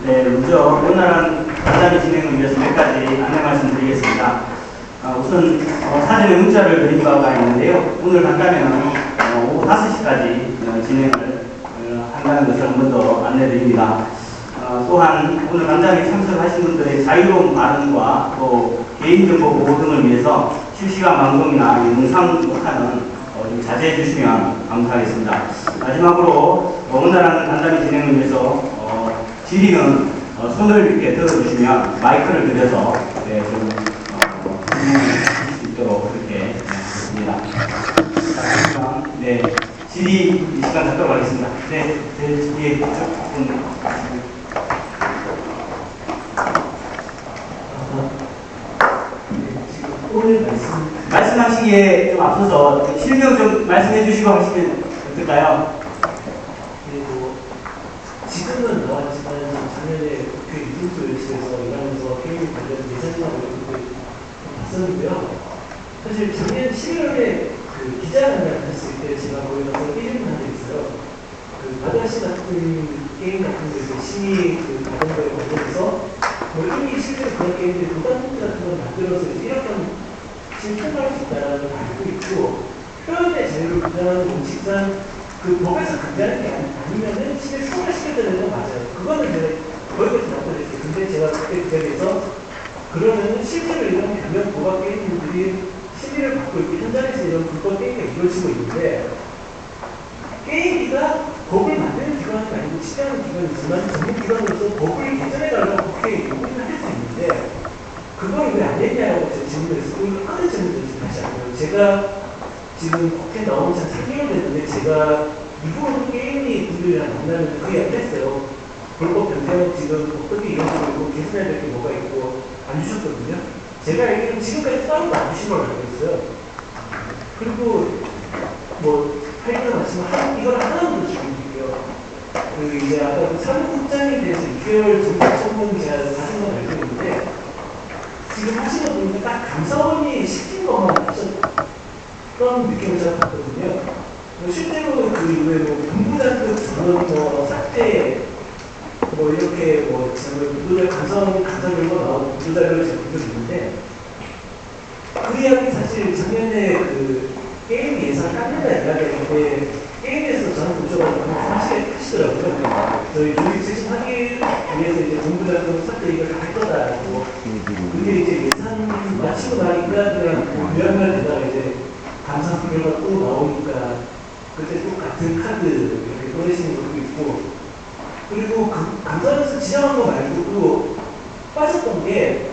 네, 먼저 원활한 간담회 진행을 위해서 몇 가지 안내 말씀드리겠습니다. 우선 사전에 문자를 드린 바가 있는데요. 오늘 간담회는 오후 5시까지 진행을 한다는 것을 한 번 더 안내드립니다. 또한 오늘 간담회에 참석하신 분들의 자유로운 발언과 또 개인정보 보호 등을 위해서 실시간 방송이나 영상 녹화는 좀 자제해 주시면 감사하겠습니다. 마지막으로 원활한 간담회 진행을 위해서 질의는 손을 이렇게 들어주시면 마이크를 들여서 좀 해주실 수 있도록 그렇게 하겠습니다. 네, 질의 시간 갖도록 하겠습니다. 네, 질의 조금 오늘 말씀하시기에 좀 앞서서 실명 좀 말씀해 주시고 하시면 어떨까요? 그리고 지금은 나왔지만 작년에 그 이중소유실에서 일하면서 게임 관련 예산이라고 이렇게 봤었는데요. 사실 작년 11월에 그 기자회견을 가졌을 때 제가 거기 가서 게임을 한 적 있어요. 그 바다시 같은 게임 같은 데서 심의 받은 거에 관련해서 이미 실제로 그런 게임들이 도단품 같은 걸 만들어서 이렇게 지금 통과할 수 있다는 걸 알고 있고, 표현의 자유를 주장하는 원칙상 그 법에서 금지하는 게 아니면은 실제 처벌시켜야 되는 건 맞아요. 그거는 제가 거기까지 답변했어요. 근데 제가 그때 그에 대해서 그러면은 실제로 이런 변경 고각 게임들이 심의를 받고 있고 현장에서 이런 불법 게임이 이루어지고 있는데, 게임기가 법을 만드는 기관이 아니고 지정하는 기관이지만 전문 기관으로서 법을 개정해달라고 그렇게 요구를 할 수 있는데 그걸 왜 안 했냐고 질문을 했고, 이거 하는 질문을 지금 다시 안 해요. 제가 지금 국회 나온 지 한 3개월 됐는데 제가 이후로 게임이 분들이랑 만나면 그 이야기 했어요. 불법 변경은 지금 어떻게 이루어지고 있고 개선해야 될 게 뭐가 있고 안 주셨거든요. 제가 알기로는 지금까지 따로 안 주신 걸로 알고 있어요. 그리고 뭐 할거는 많지만 이걸 하나만 더 질문드릴게요. 그 이제 아까 그 사무국장에 대해서 6개월 정도 청문 제가 하신 건 알고 있는데 지금 하시는 분이 딱 감사원이 시킨 것만 하셨던 느낌을 제가 받거든요. 실제로 그 이후에 뭐 본부장급 전원 뭐 사태 뭐 이렇게 뭐 지금 감사원 감사 결과 나온 구조자료를 제가 보고 있는데 그 이야기 사실 작년에 그 게임 예산 깎는다 이야기했는데 게임에서 저는 오셔가지고 하시더라고요. 저희 조직 실시하기 위해서 이제 본부장급 사태 이걸 다 할 거다라고. 근데 이제 예산 마치고 나니까 그냥 몇몇 되다가 이제 감사 결과 또 나오니까 그때 또 같은 카드 이렇게 꺼내시는 것도 있고, 그리고 그 감사원에서 지정한 거 말고 또 빠졌던 게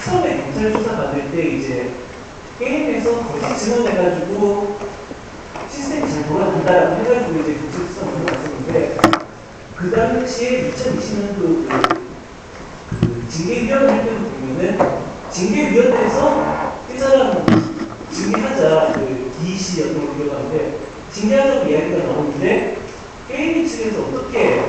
처음에 경찰 조사 받을 때 이제 게임에서 거짓 증언해가지고 시스템이 잘 돌아간다라고 해가지고 이제 경찰 조사 받았었는데 그 당시에 2020년도 그 징계위원회 할 때도 보면은 징계위원회에서 이 사람 징계하자 그 DC였던 걸로 기억하는데 징계하자고 이야기가 나오는데 게임 측에서 어떻게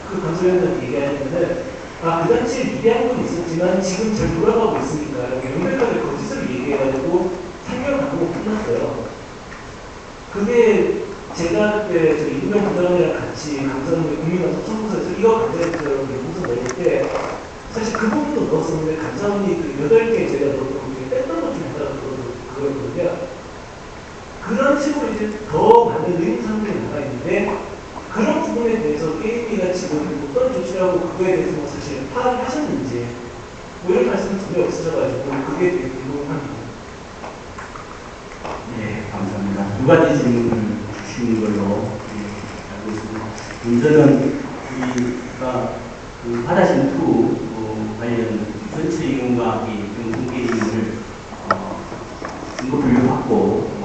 그 감사위원장한테 얘기하냐면은 그 당시에 미비한 건 있었지만 지금 잘 돌아가고 있으니까 명백하게 거짓을 얘기해가지고 판결 받고 끝났어요. 그게 제가 그때 저 이두명 부장이랑 같이 감사원의 국민감사 청구서에서 이거 감사했어요. 무슨 넣을 때 사실 그 부분도 넣었었는데 감사원이 그 8개 제가 넣었던 것 중에 뺐던 것 중에 하나가 그거였거든요. 그런 식으로 이제 더 많은 의무사항들이 나가 있는데 그런 부분에 대해서 게임기가 지금 어떤 조치를 하고 그거에 대해서 뭐 사실 파악을 하셨는지 뭐 이런 말씀은 전혀 없으셔가지고 그게 되게 궁금합니다. 네, 감사합니다. 두 가지 질문을 주신 걸로 알고 있습니다. 먼저는 우리가 그 바다신2 관련 전체 이용과 이 경공게임을 인구 분류받고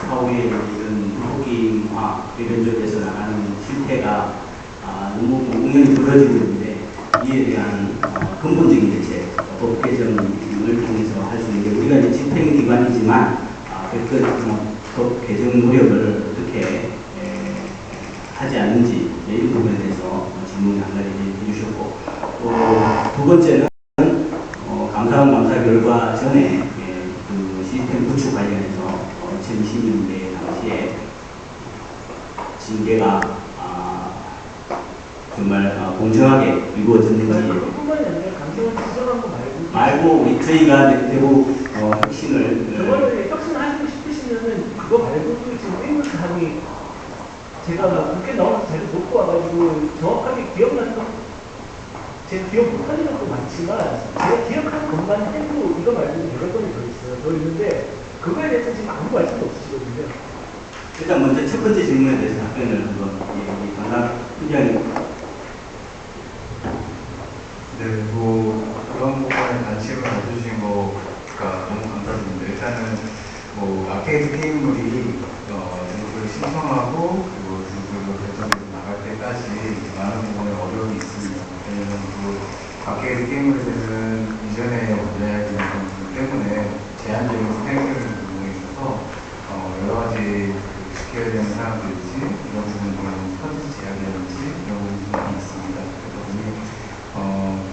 사후에 이런 불법게임화 개변적에서 나가는 실태가 너무 공연히 벌어지고 있는데 이에 대한 근본적인 대책, 법 개정을 통해서 할 수 있는 게 우리가 이제 집행기관이지만 법 개정 노력을 어떻게 하지 않는지 이 부분에 대해서 질문을 한 가지 해주셨고, 또 두 번째는 감사원 감사 결과 전에 그 시스템 구축 관련해서 2020년대 당시에 징계가 정말 공정하게 이루어졌는지 그뿐만이 아니라 강경을 지정한 거 말고 우리 저희가 내부 혁신을 저번에 혁신하시고 싶으시면은 그거 말고도 지금 게임을 하니 제가 막 그렇게 나와서 자료 놓고 와가지고 정확하게 기억나는 거 제가 기억 못하는 것도 많지만 제가 기억하는 것만 해도 이거 말고도 여러 건이 더 있어요. 더 있는데 그거에 대해서 지금 아무 말씀도 없으시거든요. 일단 먼저 첫 번째 질문에 대해서 답변을 한번 강남 팀장님. 네, 그런 부분에 관심을 가져주신 거가 너무 감사드립니다. 일단은 아케이드 게임물이 등급을 신청하고 그리고 등급을 결정해서 나갈 때까지 많은 부분에 어려움이 있습니다. 왜냐하면 아케이드 게임물에는 이전에 원래야 되는 부분 때문에 제한적인 스펙을 부분에 있어서 여러 가지 지켜야 되는 사람들이지 이런 부분들은 서비스 제약이라든지 이런 부분이 있습니다. 그러다 보니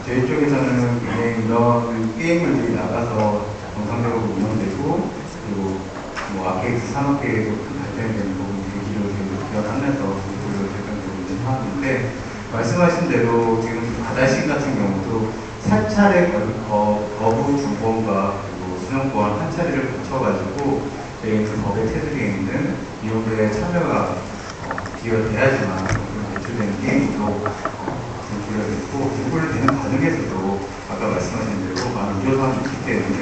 저희 쪽에서는 굉장히 이런 게임들이 나가서 정상적으로 운영되고 그리고 아케이드 산업계에도 큰 발전되는 부분이 되기를 기원하면서 우리가 결정되고 있는 상황인데 말씀하신 대로 지금 바다신 같은 경우도 4차례 거부 두 번과 그리고 수령권 한 차례를 거쳐가지고 저희 그 법의 테두리에 있는 이용자의 참여가 기여돼야지만 대출되는 게임으로 기여가 됐고 대출을 되는 과정에서도 아까 말씀하신 대로 많은 우려사항이 있기 때문에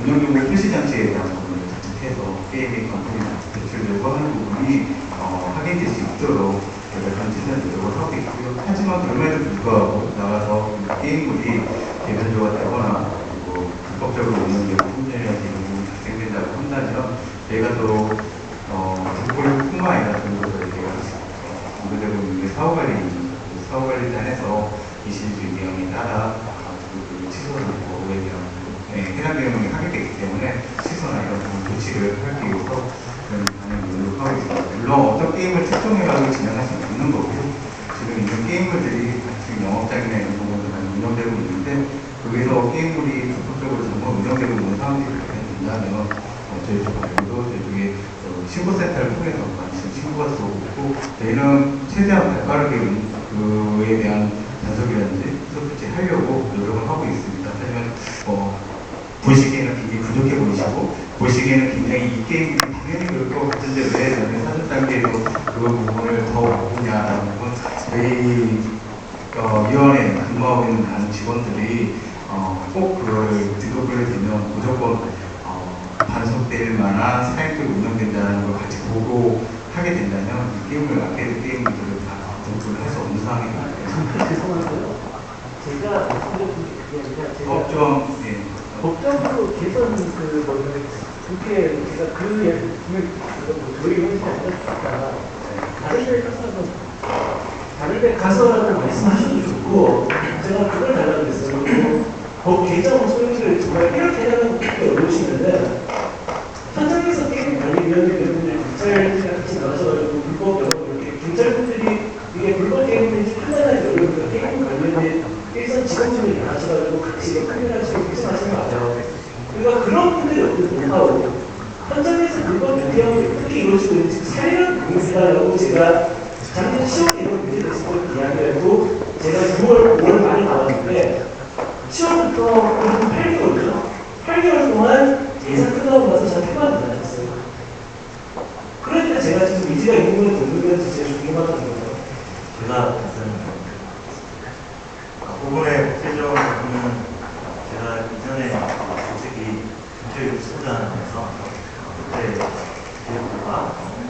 운영용의 표시장치에 대한 부분을 자칫해서 게임의 건물이 대출되고 하는 부분이 확인될 수 있도록 저희가 전체적인 노력을 하고 있고요. 하지만 그럼에도 불구하고 나가서 게임물이 개변조가 되거나 그리고 불법적으로 운영되고 품절이나 이런 부분이 발생된다고 한다면 저희가 또 국보뿐만 아니라 전국에서 저희가 우려되고 있는 게 사후관리단에서 21주 개혁에 따라 취소를 법에 대한 해당 내용이 하게 되기 때문에 취소나 이런 부분 조치를 하기 위해서 저희는 많은 노력하고 있습니다. 물론 어떤 게임을 특정해가지고 진행할 수는 없는 거고 지금 있는 게임물들이 지금 영업장이나 이런 부분도 많이 운영되고 있는데 거기서 게임물이 적극적으로 정말 운영되고 있는 상황들이 된다면 저희 쪽 말고도 저희 쪽에 신고센터를 통해서 많이 신고가 들어오고 저희는 최대한 발빠르게 그에 대한 단속이라든지 소프트 하려고 노력을 하고 있습니다. 하지만 보시기에는 굉장히 부족해 보이시고 보시기에는 굉장히 이 게임이 당연히 그럴 것 같은데 왜 너네 사전 단계에서 그 부분을 더 바꾸냐라는 건 저희 위원회에 근무하고 있는 많은 직원들이 꼭 그걸 등록을 되면 무조건 반속될 만한 사행들이 운영된다는 걸 같이 보고 하게 된다면 이 게임을 아케이드 게임들을 다 등록을 할 수 없는 상황이 됩니다. 죄송한데요. 제가 말씀드린 게 아니라 제가 법적으로 개선 그렇게 제가 그 예를 저희 의원실이 아니라 다른 데 가서라도 말씀하셔도 좋고 제가 그걸 달라고 그랬어요. 법 개정 소위를 정말 이렇게 하는 것밖에 어려우시면은 현장에서 게임 관리위원회 여러분들 경찰이랑 같이 나가셔가지고 불법 이렇게 경찰분들이 이게 불법 게임인지 판단하기 어려우니까 게임 관련된 일선 직원분들이 나가셔가지고 같이 카메라처럼 말씀하시는 거 아세요? 그러니까 그런 분들이 어떻게 못하고 현장에서 불법 유기형이 어떻게 이루어지고 있는지 사례를 보겠습니다라고 제가 작년 10월에 이런 문제 됐을 때 이야기하고 제가 6월 많이 나왔는데 10월부터 8개월이죠. 8개월 동안 예산 끝나고 나서 저한테 해봤는데 하셨어요. 그러니까 제가 지금 의지가 있는 걸 듣는면서 제가 궁금하거든요. 제가 그 부분의 국제적인 부분은 제가 이전에 솔직히 정책을 수단하면서 그때 기획부가 업무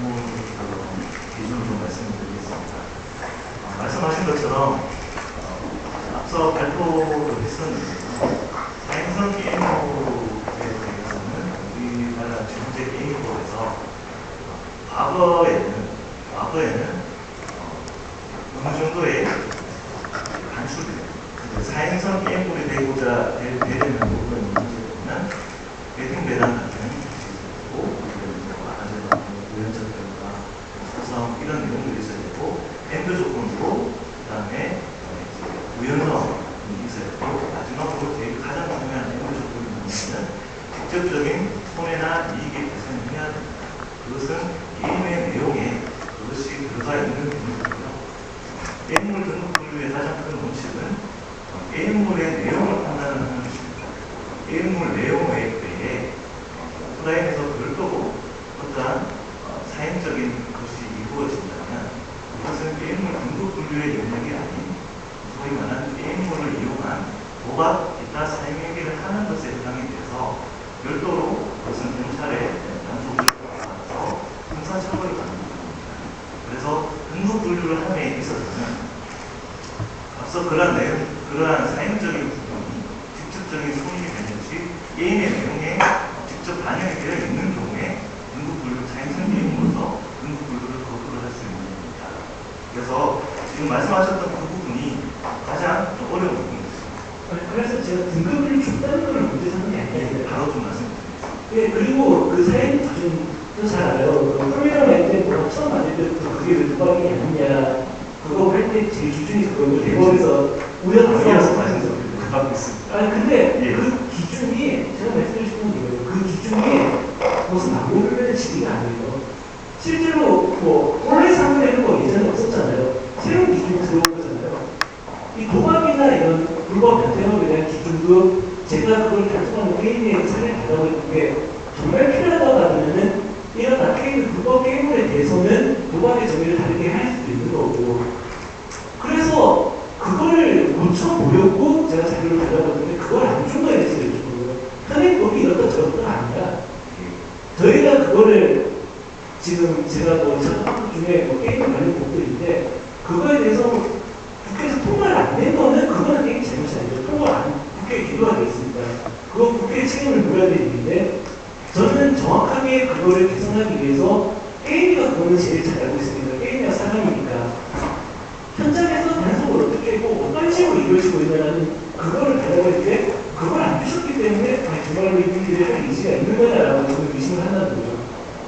기준을 좀 말씀드리겠습니다. 말씀하신 것처럼 앞서 발표를 했었는데 사행성 게임업에 대해서는 우리나라 전체 게임업에서 과거에는 어느 정도의 간수를 사행성 게임업이 되려면 문제는 배팅 배당 같은 우연적 결과, 구성 이런 내용들이 있어야 되고 밴드 조건으로 그다음에 우연성이 있어야 되고 마지막으로 제일 가장 중요한 밴드 조건이 뭐냐면 직접적인 손해나 이익의 개선을 해야 됩니다. 그것은 게임의 내용에 그것이 들어가 있는 부분이고요. 분류의 가장 큰 원칙은 게임물의 내용을 판단하는 것입니다. 게임물 내용 외에 오프라인에서 별도로 어떠한 사행적인 것이 이루어진다면 이것은 게임물 등급 분류의 영역이 아닌 소위 말하는 게임물을 이용한 도박, 기타 사행위기를 하는 것에 해당이 돼서 별도로 그것은 경찰의 단속을 받아서 형사처벌을 받는 것입니다. 그래서 등급 분류를 함에 있어서는 앞서 그러한 사행적인 부분이 직접적인 손익이 되는 것이 게임의 내용에 직접 반영이 되어 있는 경우에 등급 분류, 사행성 게임으로서 등급 분류를 거부를 할 수 있는 겁니다. 그래서 지금 말씀하셨던 그 부분이 가장 좀 어려운 부분입니다. 그래서 제가 등급을 줬다는 걸 문제 삼는 게 아니에요. 바로 좀 말씀드리겠습니다. 예, 그리고 그 사행 기준도 잘 알아요. 그 프로미너 할때 뭐가 처음 만들 때부터 그게 왜 도박이 아니냐. 그거 할 때 제 기준이 그거고 대법에서 우연하게 하고 있습니다. 아니 근데 예. 그 기준이 제가 말씀드리고 싶은 건 이거예요. 그 기준이 무슨 막무르는 지리가 아니에요. 실제로 뭐 원래 사무되는 거 예전에 없었잖아요. 새로운 기준이 들어온 거잖아요. 이 도박이나 이런 불법 변태업에 대한 기준도 제가 그걸 결정하는 게임에 사례를 달라고 했는데 정말 필요하다고 하면은 이런 아케이드 불법 게임물에 대해서는 도박의 정의를 다르게 할 수도 있는 거고 그래서 그걸 고쳐보려고 제가 자료를 달라고 했는데 그걸 안 준 거예요. 지금 현행법이 이렇다 저렇다 아니라 저희가 그거를 지금 제가 뭐 작품 중에 뭐 게임 관련 법들인데 그거에 대해서 국회에서 통과를 안 된 거는 그거는 게임 잘못이 아니죠. 국회에 기도가 되어 있습니다. 그거 국회의 책임을 물어야 될 일인데 저는 정확하게 그거를 개선하기 위해서 게임이가 그거는 제일 잘 알고 있습니다. 게임이가 사람이니까 현장에서 단속을 어떻게 했고 어떤 식으로 이루어지고 있느냐는 그거를 달라고 했는데 그걸 안 주셨기 때문에 정말로 이분들의 할 의지가 있는 거냐라고 저는 의심을 한다는 거죠.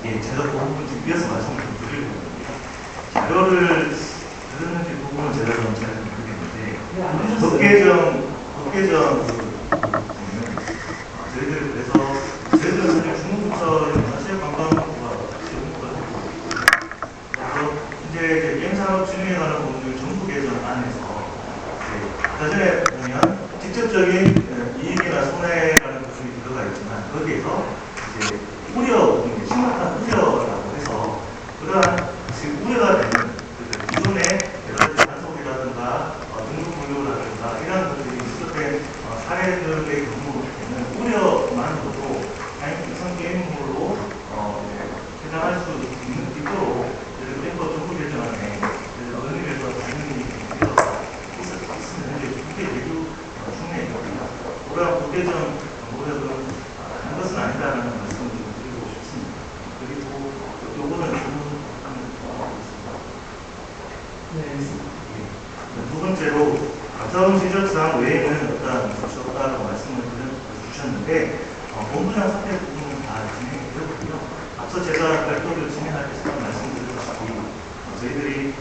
예, 제가 그 부분 좀 이어서 말씀을 좀 드리려고 합니다. 자료를 들었는지 부분은 제가 좀 잘 모르겠는데 안 주셨어요. 법개정 저희들 그래서 저희들은 사실 중국부터 문화체육관광부가 같이 연구를 하고 있습니다. 그래서 이제 게임산업 진흥에 관한 부분들 정부 개정 안에서 아까 전에 보면 직접적인 이익이나 손해라는 부분이 들어가 있지만 거기에서 이제 우려, 심각한 우려라고 해서 그러한 지금 우려가 되는 기존의 여러 가지 단속이라든가 등급 분류라든가 이런 것들이 지속된 사례들의 경우에는 우려만으로도 다행히 게임물로 해당할 수 있도록 게임법 정부 개정안에 어느 의미에서 당연히 있었는데 그게 매우 중요해 보입니다. 그러한 법개정 노력은 하는 것은 아니다라는 말씀을 좀 드리고 싶습니다. 그리고 요거는 두 번째로 감사원 지적사항 외에는 어떤 조치 없다고 말씀을 주셨는데 본부장 사퇴 부분은 다 진행이 되었고요. 앞서 제가 발표를 진행할 때 잠깐 말씀드렸다시피 저희들이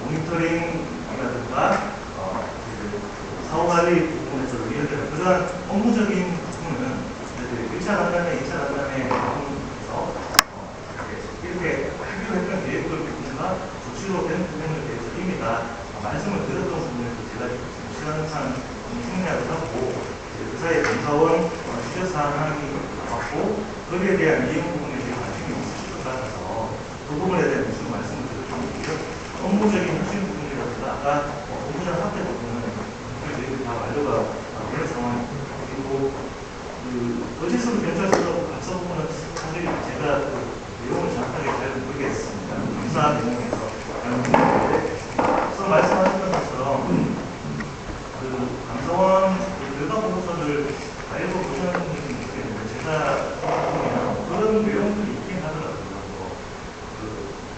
모니터링이라든가 사후관리 부분에서 이런 그러한 업무적인 부분은 저희들이 1차 간담회, 2차 간담회 부분에서 이렇게 하기로 했던 계획들 부분과 조치로 된 부분에 대해서 이미 다 말씀을 드렸던 부분에서 제가 시간상 정리하고 하고 그 사이에 감사원 지적사항이 왔고 거기에 대한 이행 부분에 대해 관심이 있으실 것 같아서 그 부분에 대한 무슨 말씀을 드렸고요. 업무적인 핵심 부분이라든가 아까 본부장 사퇴 부분은 저희들이 다 완료가 된 상황입니다. 그리고 거짓으로 경찰서로 각서 부분은 사실 제가 내용을 정확하게 잘 모르겠습니다. 감사 내용에서 앞서 말씀하셨던 것처럼 감사원 결과 보고서를 다 읽어보셨는지 모르겠는데 제가 보면 그런 내용들이 있긴 하더라고요.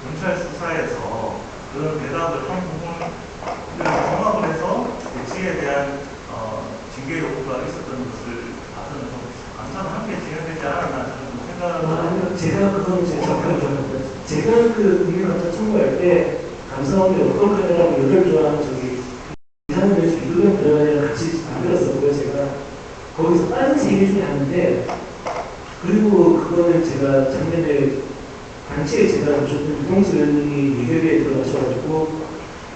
경찰 수사에서 그런 대답을 한 부분을 종합을 해서 대치에 대한 징계 요구가 있었던 것을 봐서는 좀 감사는 함께 진행되지 않았나 저는 생각을 제가 그건 제가 그 국민감사 청구할 때 감사원이 어떤 거냐라고 연결 좋아하는 이사람들에서 유도경 들어가야 같이 만들었었고요. 제가 거기서 다른 세 개 중에 하는데 그리고 그거는 제가 작년에 단체에 제가 무조건 유동수 의원님이 예결위에 들어가셔가지고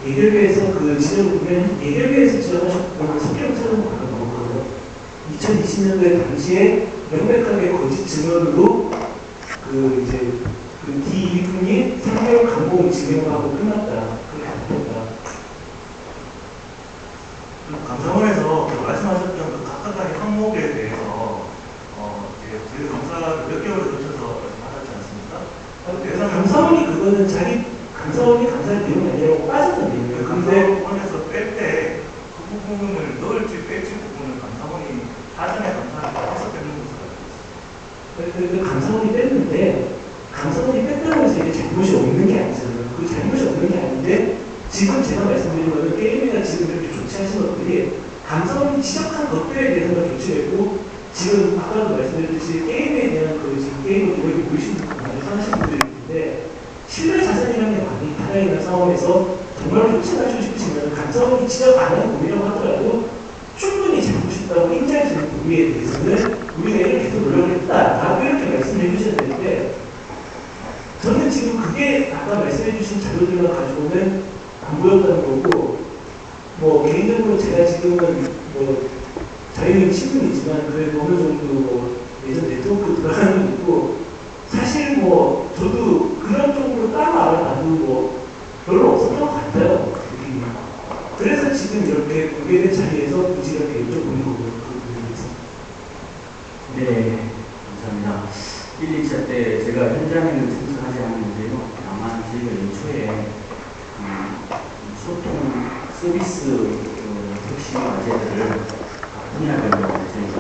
예결위에서 그 지적을 보면 예결위에서 지적하셨던 성격 찾는 거 나오거든요. 2020년도에 당시에 명백하게 거짓 증언으로 그 이제 그 D1군이 3개월 감봉 징역하고 끝났다. 그렇게 바뀌었다. 감사원에서 그 말씀하셨던 그 각각의 항목에 대해서 저희 검사가 몇 개월을 거쳐서 받았지 않습니까? 감사원이 그거는 자기 감사원이 감사할 내용이 아니라고 빠졌던 내용이에요. 근데 감사원에서 뺄 때 그 부분을 넣을지 뺄지 부분을 감사원이 사전에 감사를 해서 빼는 것으로 알고 있습니다. 감사원이 뺐는데 감사원이 뺐다고 해서 이게 잘못이 없는 게 아니잖아요. 그 잘못이 없는 게 아닌데 지금 제가 말씀드린 거는 게임이나 지금 이렇게 조치하신 것들이 감사원이 지적한 것들에 대해서만 조치했고 지금 아까도 말씀드렸듯이 게임에 대한 그 지금 게임을 오래 보이시는 분들 많이 하시는 분들이 있는데 신뢰 자산이라는 게 많이 타당이나 싸움에서 정말 조치해주고 싶으시면 감사원이 지적 안 하는 부분이라고 하더라도 충분히 잘못이 있다고 인정할 수 있는 부분에 대해서는 우리가 이렇게 계속 노력을 했다라고 이렇게 말씀해 주셔야 되는데 저는 지금 그게 아까 말씀해 주신 자료들만 가지고는 안 보였다는 거고 뭐 개인적으로 제가 지금은 뭐 저희는 신분이지만 그래도 어느 정도 뭐 예전 네트워크 들어가는 게 있고 사실 뭐 저도 그런 쪽으로 따로 알아봐도 뭐 별로 없었던 것 같아요. 느낌이. 그래서 지금 이렇게 공개된 자리에서 부지런히 여쭤보는 거고요. 그 부분에서. 네, 감사합니다. 1, 2차 때 제가 현장에는 참석하지 않았는데요. 다만 저희가 연초에 소통 서비스 혁신 과제들을 각 분야별로 저희가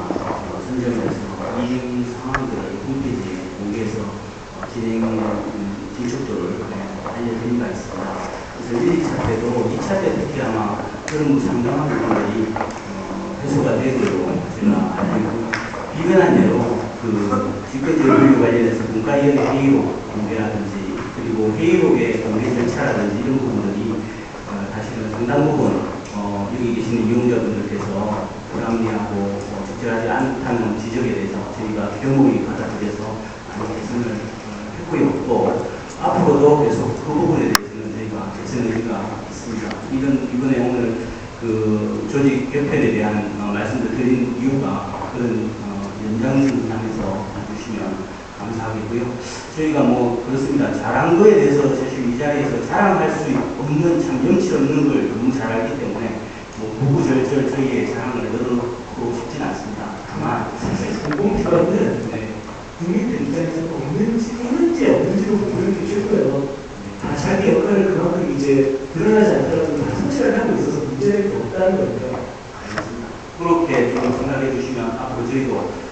선정을 해서 이 상황들을 홈페이지에 공개해서 진행 진척도를 알려드린 바 있습니다. 그래서 1, 2차 때도 2차 때 특히 아마 그런 상당한 부분들이 해소가 되도록 제가 알고 비근한 예로 그 집회제 분류 관련해서 분과위원회 회의록 공개라든지 그리고 회의록의 공개 절차라든지 이런 부분들이 사실은 상당 부분 여기 계시는 이용자분들께서 불합리하고 적절하지 않다는 지적에 대해서 저희가 경험이 받아들여서 많이 개선을 했고요. 또 앞으로도 계속 그 부분에 대해서는 저희가 개선 의지가 있습니다. 이번에 오늘 그 조직 개편에 대한 말씀을 드린 이유가 그런 연장선상에서 봐주시면 감사하겠고요. 저희가 뭐 그렇습니다. 잘한 거에 대해서 사실 이 자리에서 자랑할 수 없는 참 염치 없는 걸 너무 잘 알기 때문에 뭐 구구절절 저희의 자랑을 넣고 싶진 않습니다. 다만 사실 공공기관은 국민들 입장에서 있는지 없는지도 모르는 게 최고예요. 다 자기 역할을 그만큼 이제 드러나지 않더라도 다 성실하게 하고 있어서 문제가 없다는 거예요. 알겠습니다. 그렇게 좀 생각해 주시면 앞으로 저희도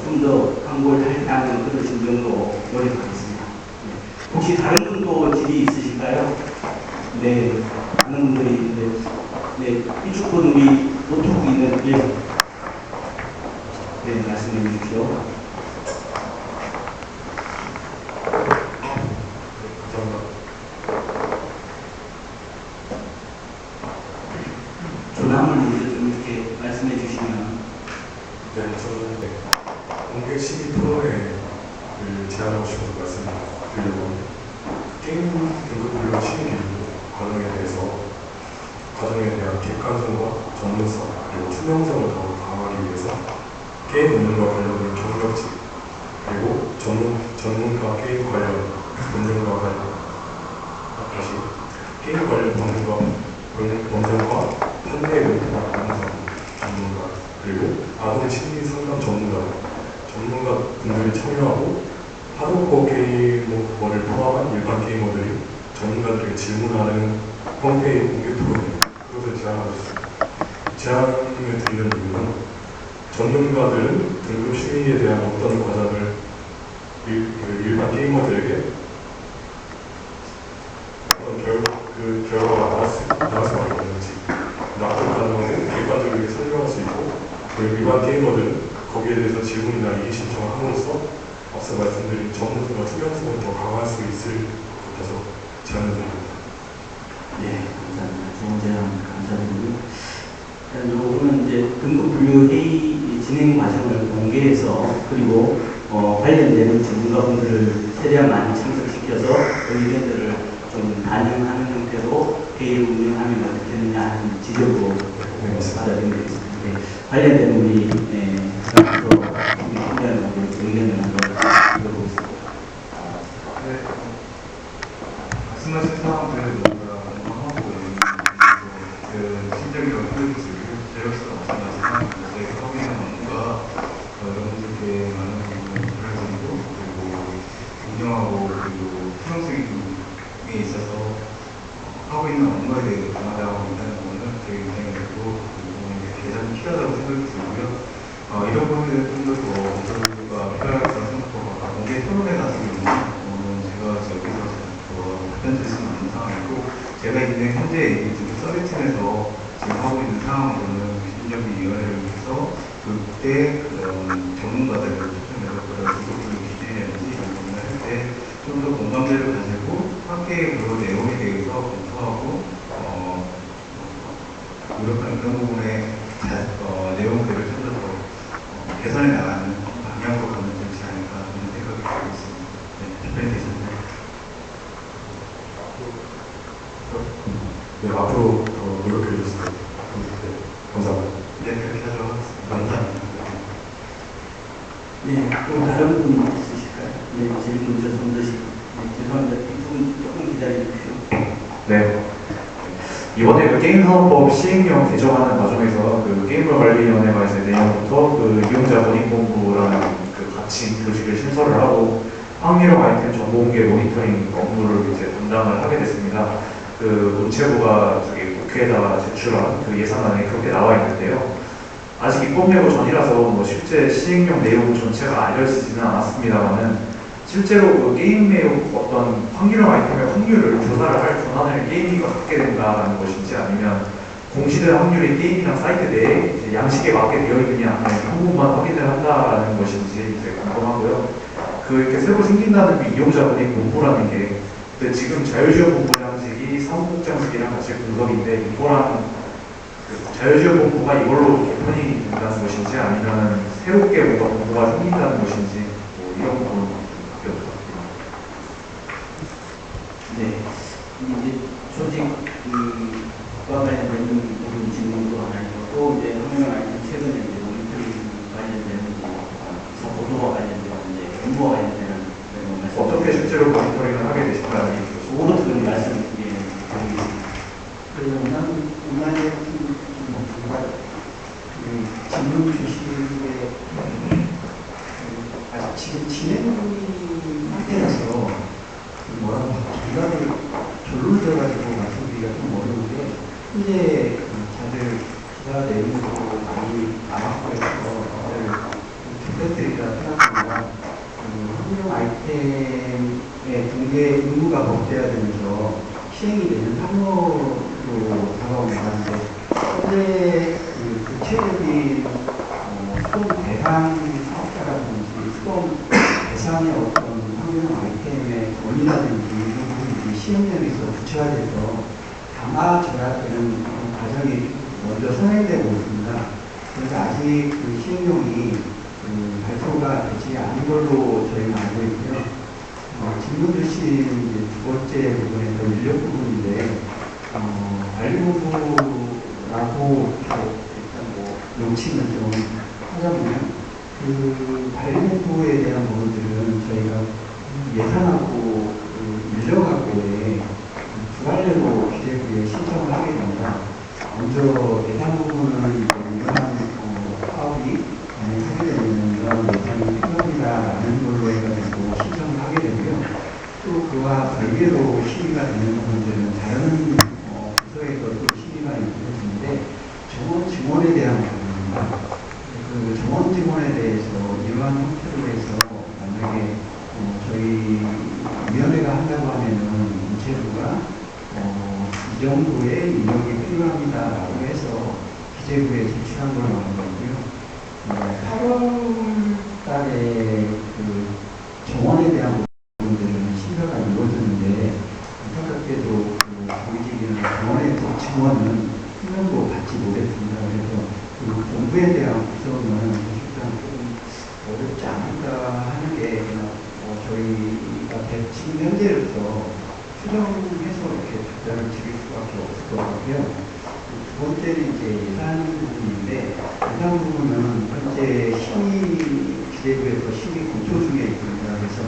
좀 더 광고를 할당하는 그런 심정으로 노력하겠습니다. 네. 혹시 다른 분도 질의 있으실까요? 네, 많은 분들이 있는데, 네, 이쪽 분 우리 노트북 있는 네, 말씀해 주십시오. 조남을 먼저 좀 이렇게 말씀해 주시면. 네, 저는 공개 시민 토론회를 제안하고 싶어서 말씀드리려고 게임 등급별로 시민 기준 과정에 대한 객관성과 전문성 그리고 투명성을 더욱 강화하기 위해서 게임 운영과 관련된 경력직 그리고 전문가 게임 관련 논쟁과 게임 관련 논쟁과 판례에 의한 전문가 그리고 아동 심리 상담 전문가 분들이 참여하고 하드코어 게이머를 포함한 일반 게이머들이 전문가들에게 질문하는 홈페이지 공개 토론회 그것을 제안하고 있습니다. 제안을 드리는 이유는 전문가들은 등급 심의에 대한 어떤 과정을 일반 게이머들에게 어떤 결과가 나올 수밖에 없는지 납득 가능하고 일반적으로 설명할 수 있고 일반 게이머들은 거기에 대해서 질문이나 이의 신청을 함으로써 앞서 말씀드린 전문성과 투명성을 더 강화할 수 있을 것 같아서 제안을 드립니다. 네, 감사합니다. 좋은 제안 감사드리고요. 일단 요거는 이제 등급 분류 회의 진행 과정을 공개해서 그리고 관련된 전문가분들을 최대한 많이 참석시켜서 의견들을 좀 좀 반영하는 형태로 회의 운영하면 어떻겠느냐 하는 지적으로 받아들이게 되겠습니다. 관련된 우리 그다음부터 우리 팀장하고 의견을 한번 들어보겠습니다. 네, 말씀하신 사항들 뭔가 하고 그 심적인 어플리스 제로스가 마찬가지지만 저희가 하고 있는 업무가 여러분들께 많은 부분을 전달드리고 그리고 운영하고 그리고 수용성에 있어서 하고 있는 업무에 대해서 변화하고 있다는 거는 저희 입장에서도 개선이 필요하다고 생각이 들고요. 이런 부분에 대해서 좀 더 저희가 필요하다고 생각하고 공개 토론회 같은 경우는 제가 여기서 답변드릴 수는 없는 상황이고 제가 있는 현재 서비스팀에서 지금 하고 있는 상황으로는 기준적인위원회를 위해서 그때 전문가들을 초청해서 그런 구조를 기준이라든지 이런 부분을 할 때 좀 더 공감대를 가지고 함께 그 내용에 대해서 검토하고 노력하는 그런 부분에 내용들을 좀 더 개선해 나가는 방향으로 가면 되지 않을까 하는 생각이 들고 있습니다. 네, 답변이 되셨나요? 네, 앞으로 더 노력해 주셨습니다. 네, 감사합니다. 네, 그렇게 하도록 하겠습니다. 감사합니다. 네, 또 다른 분 있으실까요? 네, 제일 먼저 손드시. 네, 죄송합니다. 이분 조금 기다려 주십시오. 네. 이번에 그 게임산업법 시행령 개정하는 과정에서 그 게임물관리위원회가 이제 내년부터 그 이용자 모니터본부라는 그 같이 조직을 신설을 하고 확률형 아이템 정보공개 모니터링 업무를 이제 담당을 하게 됐습니다. 그 문체부가 저기 국회에다가 제출한 그 예산안에 그렇게 나와 있는데요. 아직 입법 예고 전이라서 뭐 실제 시행령 내용 전체가 알려지지는 않았습니다만은 실제로 그 게임의 어떤 확률형 아이템의 확률을 조사를 할 권한을 게임기가 갖게 된다는 것인지 아니면 공시된 확률이 게임이랑 사이트 내에 이제 양식에 맞게 되어 있느냐 아니면 한 부분만 확인을 한다는 것인지 이제 궁금하고요. 그 이렇게 새로 생긴다는 그 이용자분이 본부라는 게 근데 지금 자율지원본부 장식이 사무국 장식이랑 같이 분석인데 이거랑 그 자율지원본부가 이걸로 개편이 된다는 것인지 아니면 새롭게 뭔가 본부가 생긴다는 것인지 뭐 이런 부분 네, 이제 조직과 관련된 부분 질문도 하나 있고 또 이제 한명 아이템 최근에 이제 모니터링 관련되는 보도와 관련된 이제 업무와 관련되는 말씀. 어떻게 실제로 모니터링을 하게 되신가요? 그거로 좀 말씀드리겠습니다. 우리나라의 질문 주시기에 아직 지금 진행 상태라서 뭐라고 기간을 결론을 들어가지고 말씀드리기가 좀 어려운데 현재 다들 기사 내용도 많이 나왔고 해서 다들 부탁드리라 생각합니다. 환경 아이템의 공개 의무가 법제화 되면서 시행이 되는 항목으로 다가오는 건데 현재 구체적인 수동 대상 사업자라든지 수동 대상의 어떤 환경 아이템의 원이라든지 이런 부분들이 시행령에서 구체화돼서 담아져야 되는 과정이 먼저 선행되고 있습니다. 그래서 아직 그 시행령이 발표가 되지 않은 걸로 저희는 알고 있고요. 질문 주신 두 번째 부분에서 인력 부분인데, 관리본부라고 일단 명칭을 좀 하자면, 그 관리본부에 대한 부분들은 저희가 예산하고 인력하고의 두 갈래로 기재부에 신청을 하게 됩니다. 먼저 예산 부분은 이러한 사업이 하게 되면 이러한 예산이 필요합니다라는 걸로 해가지고 신청을 하게 되고요. 또 그와 별개로 심의가 되는 부분들은 다른 부서에서 또 심의가 이루어지는데 정원 증원에 대한 부분입니다. 그 정원 증원에 대해서 이러한 형태로 해서 만약에 저희 위원회가 한다고 하면은 문체부가 이 정도의 인력이 필요합니다라고 해서 기재부에 제출한 걸로 나온 거고요. 8월 달에 그 정원에 대한 부분들은 심사가 이루어졌는데 안타깝게도 그 보이지기는 정원의 증원은 한 명도 받지 못했습니다. 그래서 그 본부에 대한 구성은 사실상 조금 어렵지 않을까 하는 게 저희가 지금 현재로서 수정해서 이렇게 답변을 드릴 수밖에 없을 것 같고요. 두 번째는 이제 예산 부분인데, 예산 부분은 현재 심의 기재부에서 심의 검토 중에 있습니다. 그래서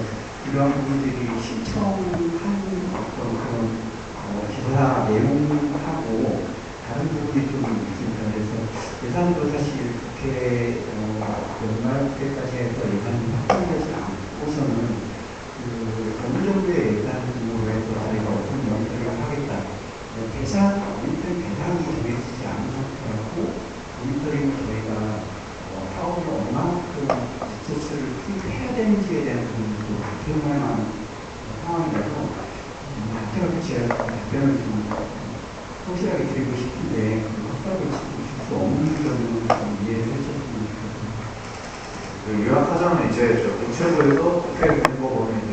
이러한 부분들이 신청한 어떤 그런 기사 내용하고 다른 부분이 좀 있습니다. 그래서 예산도 사실 그렇게 연말 때까지 해서 예산이 확정되지 않고서는 어느 정도의 예산으로 해서 저희가 어떤 모니터링을 하겠다. 모니터링 대상이 정해지지 않은 상태라고 모니터링을 저희가 사업을 얼마만큼 리소스를 투입해야 되는지에 대한 부분도 결정할 만한 상황이라서 제가 제가 답변을 좀 확실하게 드리고 싶은데 확답을 줄 수 없는 점은 좀 이해를 해주셨으면 좋겠습니다. 요약하자면 이제 우체부에서 어떻게 된 거 보면 이제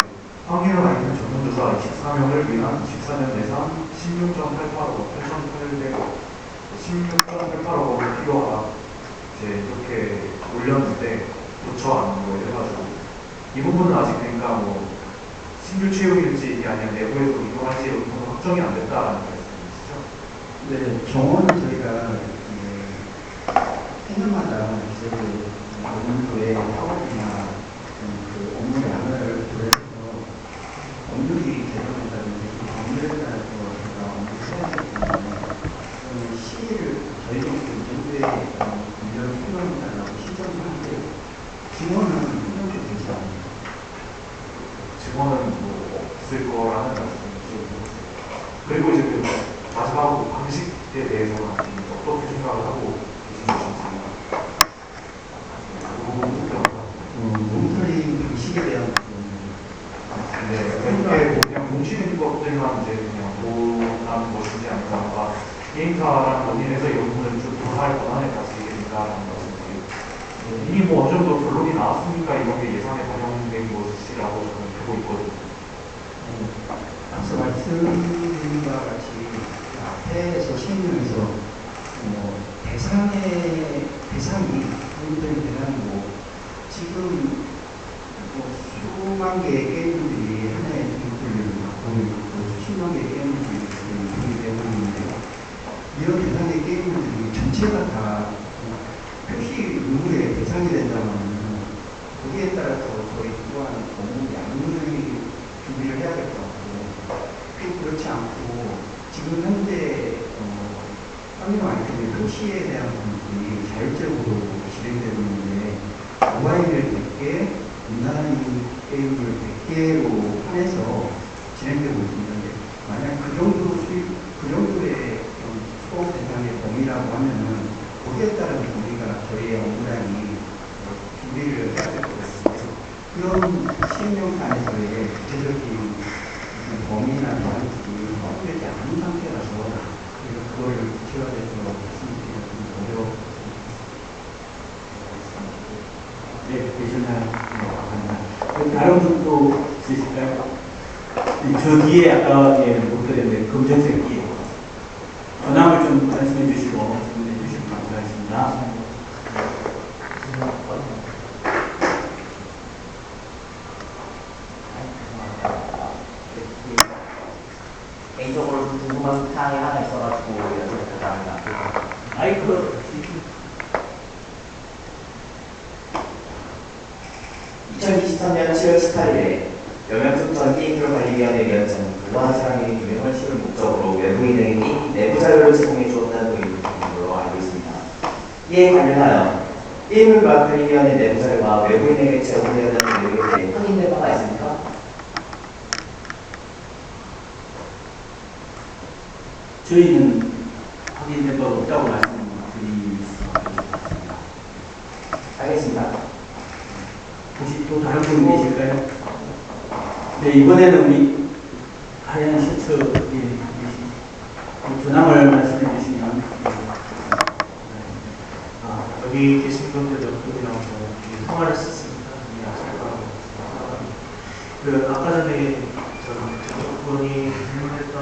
확인을 와 있는 전문조사 24명을 위한 24년 예산 16.88억, 16.88억을 필요하다. 이제 이렇게 올렸는데 고쳐 안 거예요. 해가지고 이 부분은 아직 그러니까 뭐 신규 채용일지 아니면 내부에서 이동할지 이런 건 확정이 안 됐다라는 말씀이시죠? 네, 정원은 저희가 1년마다 이제 본부의 사업이나 그 업무 양을 고려해서 업무들이 개선된다든지 그 업무에 따라서 제가 업무를 해야 되기 때문에 시기를 저희도 이 정도의 인력이 필요하다라고 신청을 하는데 증원은 인력이 되지 않아요. 증원은 뭐 없을 거라는 말씀이시죠? 그리고 이제 그 마지막으로 방식에 대해서는 어떻게 생각을 하고 계신지 모니터링 방식에 대한 네, 그냥 뭉치는 것들만 이제 그냥 보라는 것이지 않나. 게임사라는 원인에서 이런 부분을 좀 조사할 권한을 가지게 된다는 말씀이에요. 이미 뭐 어느 정도 결론이 나왔으니까 이런 게 예산에 반영된 것이라고 저는 보고 있거든요. 앞서 말씀드린 바와 같이 앞에서 시행령에서 대상이 모니터링 대상이고 지금 수만 개의 게임들이 하나의 등급을 갖고 있고 수십만 개의 게임들이 등급되고 있는데 이런 대상의 게임들이 전체가 다 표시 의무의 대상이 된다면 거기에 따라서 저희 또한 업무 양을 준비를 해야 될 것 같고 또 그렇지 않고 지금 현재 확인한 아이템의 표시에 대한 부분들이 자율적으로 진행되고 있는데 모바일을 100개, 온라인 게임을 100개로 한해서 진행되고 있습니다. 만약 그 정도의 수업 대상의 범위라고 하면은 거기에 따른 우리가 저희의 업무량이 준비를 해야 될 것 같습니다. 그런 시행령 안에서의 구체적인 범위나 대상들이 확보되지 않은 상태라서 저희가 그거를 구체화해서 말씀드리기가 좀 어려워. 네, 되셨나요? 감사합니다. 다른 분도 있으실까요? 저 뒤에 아까 못 드렸는데 검정색 끼 전함을 좀 말씀해 주시고 질문해 주시면 감사하겠습니다. 개인적으로 궁금한 사항이 하나 있어가지고 여쭤보겠습니다. 마이크 2023년 7월 18일에 영양특전 게임들관리위원회 위원장은 무한 사랑의 유명을 씌울 목적으로 외부인에게 게임 내부 자료를 제공해 주었다는 걸로 알고 있습니다. 이에 관련하여 게임들관리위원회 내부 자료가 외부인에게 제공되었다는 내용에 대해 확인된 바가 있습니까? 저희는 확인된 바가 없다고 말씀드리겠습니다. 알겠습니다. 혹시 또 다른 분 계실까요? 네, 이번에는 우리 하얀 셔츠 전함을 말씀해 주시면 여기 계신 분들도 그냥 통화를 썼습니다. 그 아까 전에 저쪽 분이 질문했던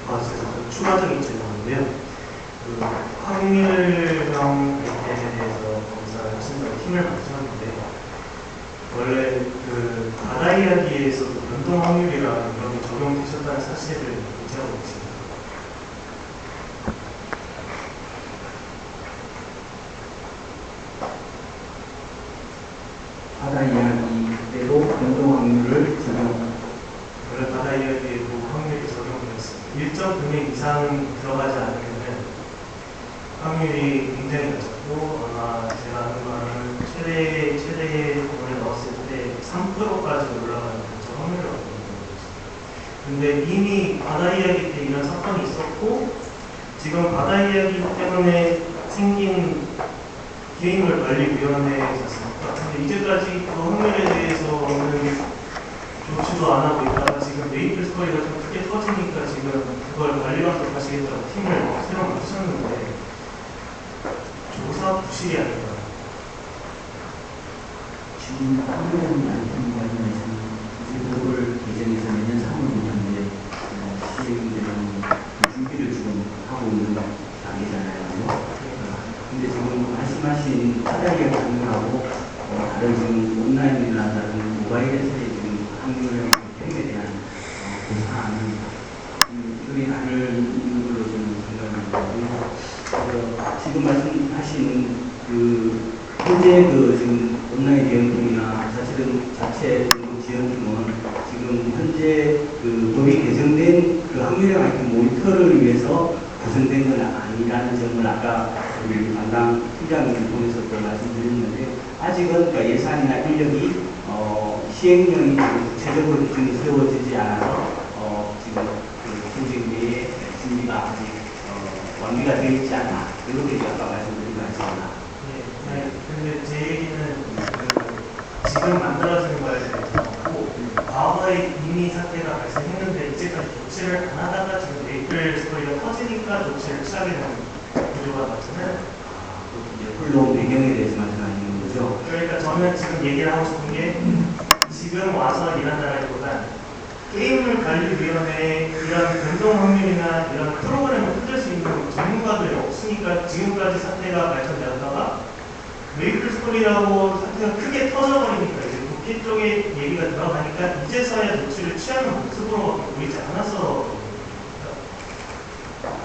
것에서 추가적인 질문인데요. 그 확률형 아이템에 대해서 검사를 하신다고 힘을 받으셨는데 원래 그 바다 이야기에서도 변동 확률이랑 이런 게 적용되셨다는 사실을 인지하고 있습니다. 바다 이야기 때도 변동 확률을 적용. 원래 바다 이야기에도 확률이 적용되었습니다. 일정 금액 이상 들어가지 않으면 확률이 굉장히 낮았고 아마 제가 아는 바는 최대의 돈을 넣었을 때 3%까지 올라가는 그 확률이라고 보는 근데 이미 바다 이야기 때 이런 사건이 있었고 지금 바다 이야기 때문에 생긴 게임을 관리위원회이지 않습니까? 근데 이제까지 그 확률에 대해서는 조치도 안 하고 있다가 지금 메이플 스토리가 좀 크게 터지니까 지금 그걸 관리감독 하시겠다고 팀을 새로 만드셨는데 조사 부실이 아닌가. 지금 확률은 많은 관련해서는 제도를 개정해서 내년 3월부터인데 시행되는 준비를 지금 하고 있는 단계잖아요. 근데 지금 말씀하신 바다 이야기 확률하고 다른 지금 온라인이나 다른 모바일에서의 지금 확률의 폐에 대한 그 사안은 그게 다른 걸로 저는 생각합니다. 지금 말씀하신 그 현재 그 지금 온라인 대응팀이나 자체 지원팀은 지금 현재 그 법이 개정된 그 확률형 아이템 모니터를 위해서 구성된 건 아니라는 점을 아까 우리 담당 팀장님 통해서도 말씀드렸는데 아직은 그러니까 예산이나 인력이 시행령이 구체적으로 기준이 세워지지 않아서 지금 그 조직 내에 준비가 아직 완비가 되어 있지 않나 이렇게 아까 말씀드린 것 같습니다. 네, 근데 제 얘기는 지금 만들어지는 거에 대해서 과거에 이미 사태가 발생했는데 이제까지 조치를 안 하다가 지금 메이플 스토리가 터지니까 조치를 취하게 되는 구조가 맞잖아요. 물론 배경에 대해서 말씀하시는 거죠. 그러니까 저는 지금 얘기를 하고 싶은 게 지금 와서 일한다기보단 게임을 관리위원회에 이런 변동 확률이나 이런 프로그램을 흔들 수 있는 전문가들이 없으니까 지금까지 사태가 발전되었다가 메이플 스토리라고 사태가 크게 터져버리니까 이제 국회 쪽에 얘기가 들어가니까 이제서야 조치를 취하는 모습으로 보이지 않았어.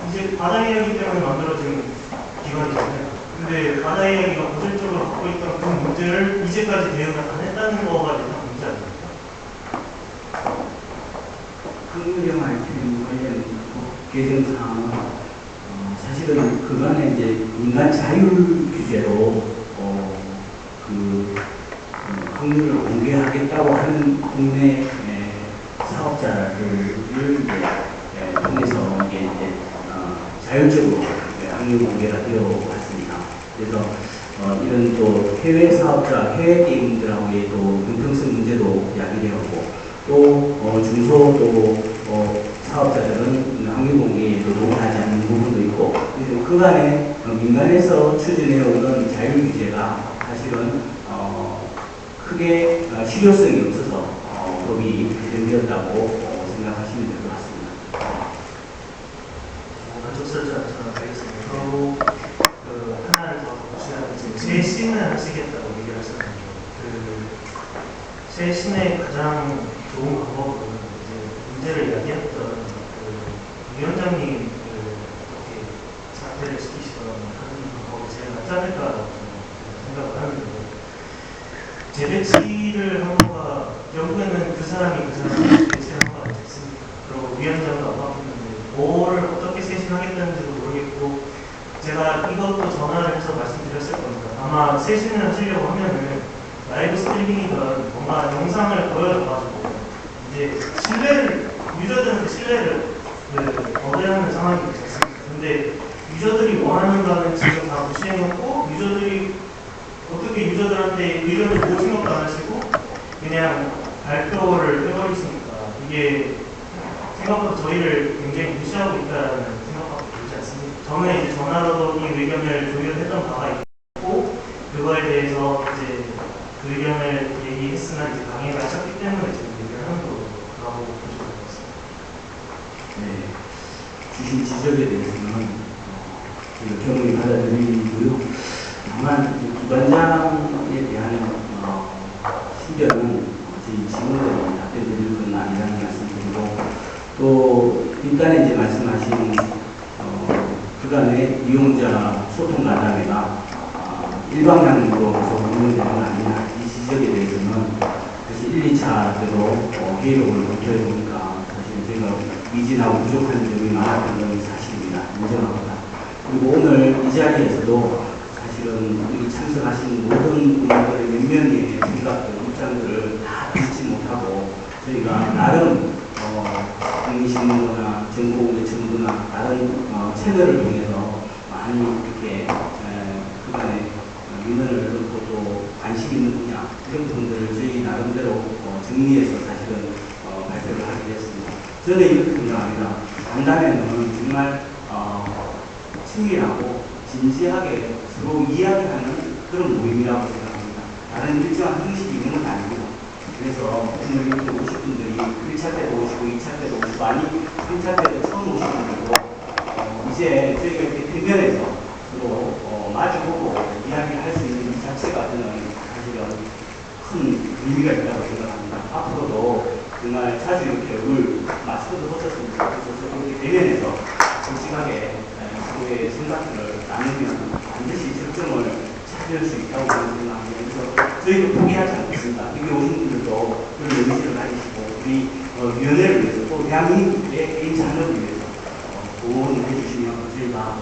이제 바다 이야기 때문에 만들어진 기관이잖아요. 근데 바다 이야기가 고질적으로 갖고 있던 그 문제를 이제까지 대응을 안 했다는 거가 일단 문제 아닙니까? 확률형 아이템 관련 개정 사항은 사실은 그간에 이제 민간 자율 규제로 확률을 공개하겠다고 하는 국내 사업자를 통해서 이게 이제 자율적으로 확률 공개가 되어 왔습니다. 그래서 이런 또 해외 사업자, 해외 게임들하고의 또 융통성 문제도 야기되었고 또 중소 또 사업자들은 확률 공개에 동의하지 않는 부분도 있고 그간에 민간에서 추진해오는 자율 규제가 사실은 크게 실효성이 없어서 법이 개정되었다고 생각하시면 될 것 같습니다. 만족스럽지 않지만 알겠습니다. 그리고 하나를 더 덧붙이자면 지금 쇄신을 하시겠다고 얘기를 하셨는데 쇄신의 가장 좋은 방법은 이제 문제를 이야기했던 위원장님 이렇게 사퇴를 시키시거나 하는 방법이 제일 낫지 않을까라고 생각을 하는데 재배치를 한 거가 결국에는 그 사람이 재배치를 한 거 아니겠습니까? 그리고 위원장도 안 바꿨는데 뭐를 어떻게 쇄신하겠다는지도 모르겠고 제가 이것도 전화를 해서 말씀드렸을 겁니다. 아마 쇄신을 하시려고 하면은 라이브 스트리밍이든 뭔가 영상을 보여줘가지고 이제 유저들한테 신뢰를 얻어야 하는 상황이 있었습니다. 근데 유저들이 원하는 바는 지금 다 무시해놓고 어떻게 유저들한테 의견을 뭐 생각도 안 하시고 그냥 발표를 해버리시니까 이게 생각보다 저희를 굉장히 무시하고 있다는 생각밖에 들지 않습니다. 저는 이제 전화로도 이 의견을 조율했던 바가 있고 그거에 대해서 이제 그 의견을 얘기했으나 이제 강행을 하셨기 때문에 지금 얘기를 하는 거라고 보시면 되겠습니다. 네, 주신 지적에 대해서는 경험이 받아들이고요. 다만 기관장에 대한 심지어는 저희 직원들이 답변 드릴 건 아니라는 말씀드리고 또 일단에 이제 말씀하신 그간의 이용자 소통 간담회가 일방향으로 운영되는 건 아니냐 이 지적에 대해서는 사실 1, 2차 때도 회의록을 검토해 보니까 사실 저희가 미진하고 부족한 점이 많았던 건 사실입니다. 인정합니다. 그리고 오늘 이 자리에서도 사실은 여기 참석하신 모든 분들의 몇 명의 생각들, 입장들을 다 듣지 못하고 저희가 나름 국민신문이나 정보공개정부나 다른 채널을 통해서 많이 이렇게 그간의 민원을 듣고 또 관심 있는 분야 이런 부분들을 저희 나름대로 정리해서 사실은 발표를 하게 되었습니다. 저는 이렇게 생각합니다. 간담회는 정말 친밀하고 진지하게 서로 이야기하는 그런 모임이라고 생각합니다. 다른 일정한 형식이 있는 건 아닙니다. 그래서 오늘 이렇게 오신 분들이 1차 때도 오시고 2차 때도 오시고 아니 3차 때도 처음 오신 분들도 이제 저희가 이렇게 대면해서 서로 마주보고 이야기를 할 수 있는 이 자체가 저는 사실은 큰 의미가 있다고 생각합니다. 앞으로도 정말 자주 이렇게 마스크도 벗었으면 좋겠어서 이렇게 대면해서 솔직하게 서로의 생각들을 나누면 반드시 적점을 찾을 수 있다고 생각합니다. 그래서 저희도 포기하지 않겠습니다. 여기 오신 분들도 그런 의지를 가지시고 우리 위원회를 위해서 또 대한민국의 개인 자녀를 위해서 조언을 해주시면 저희가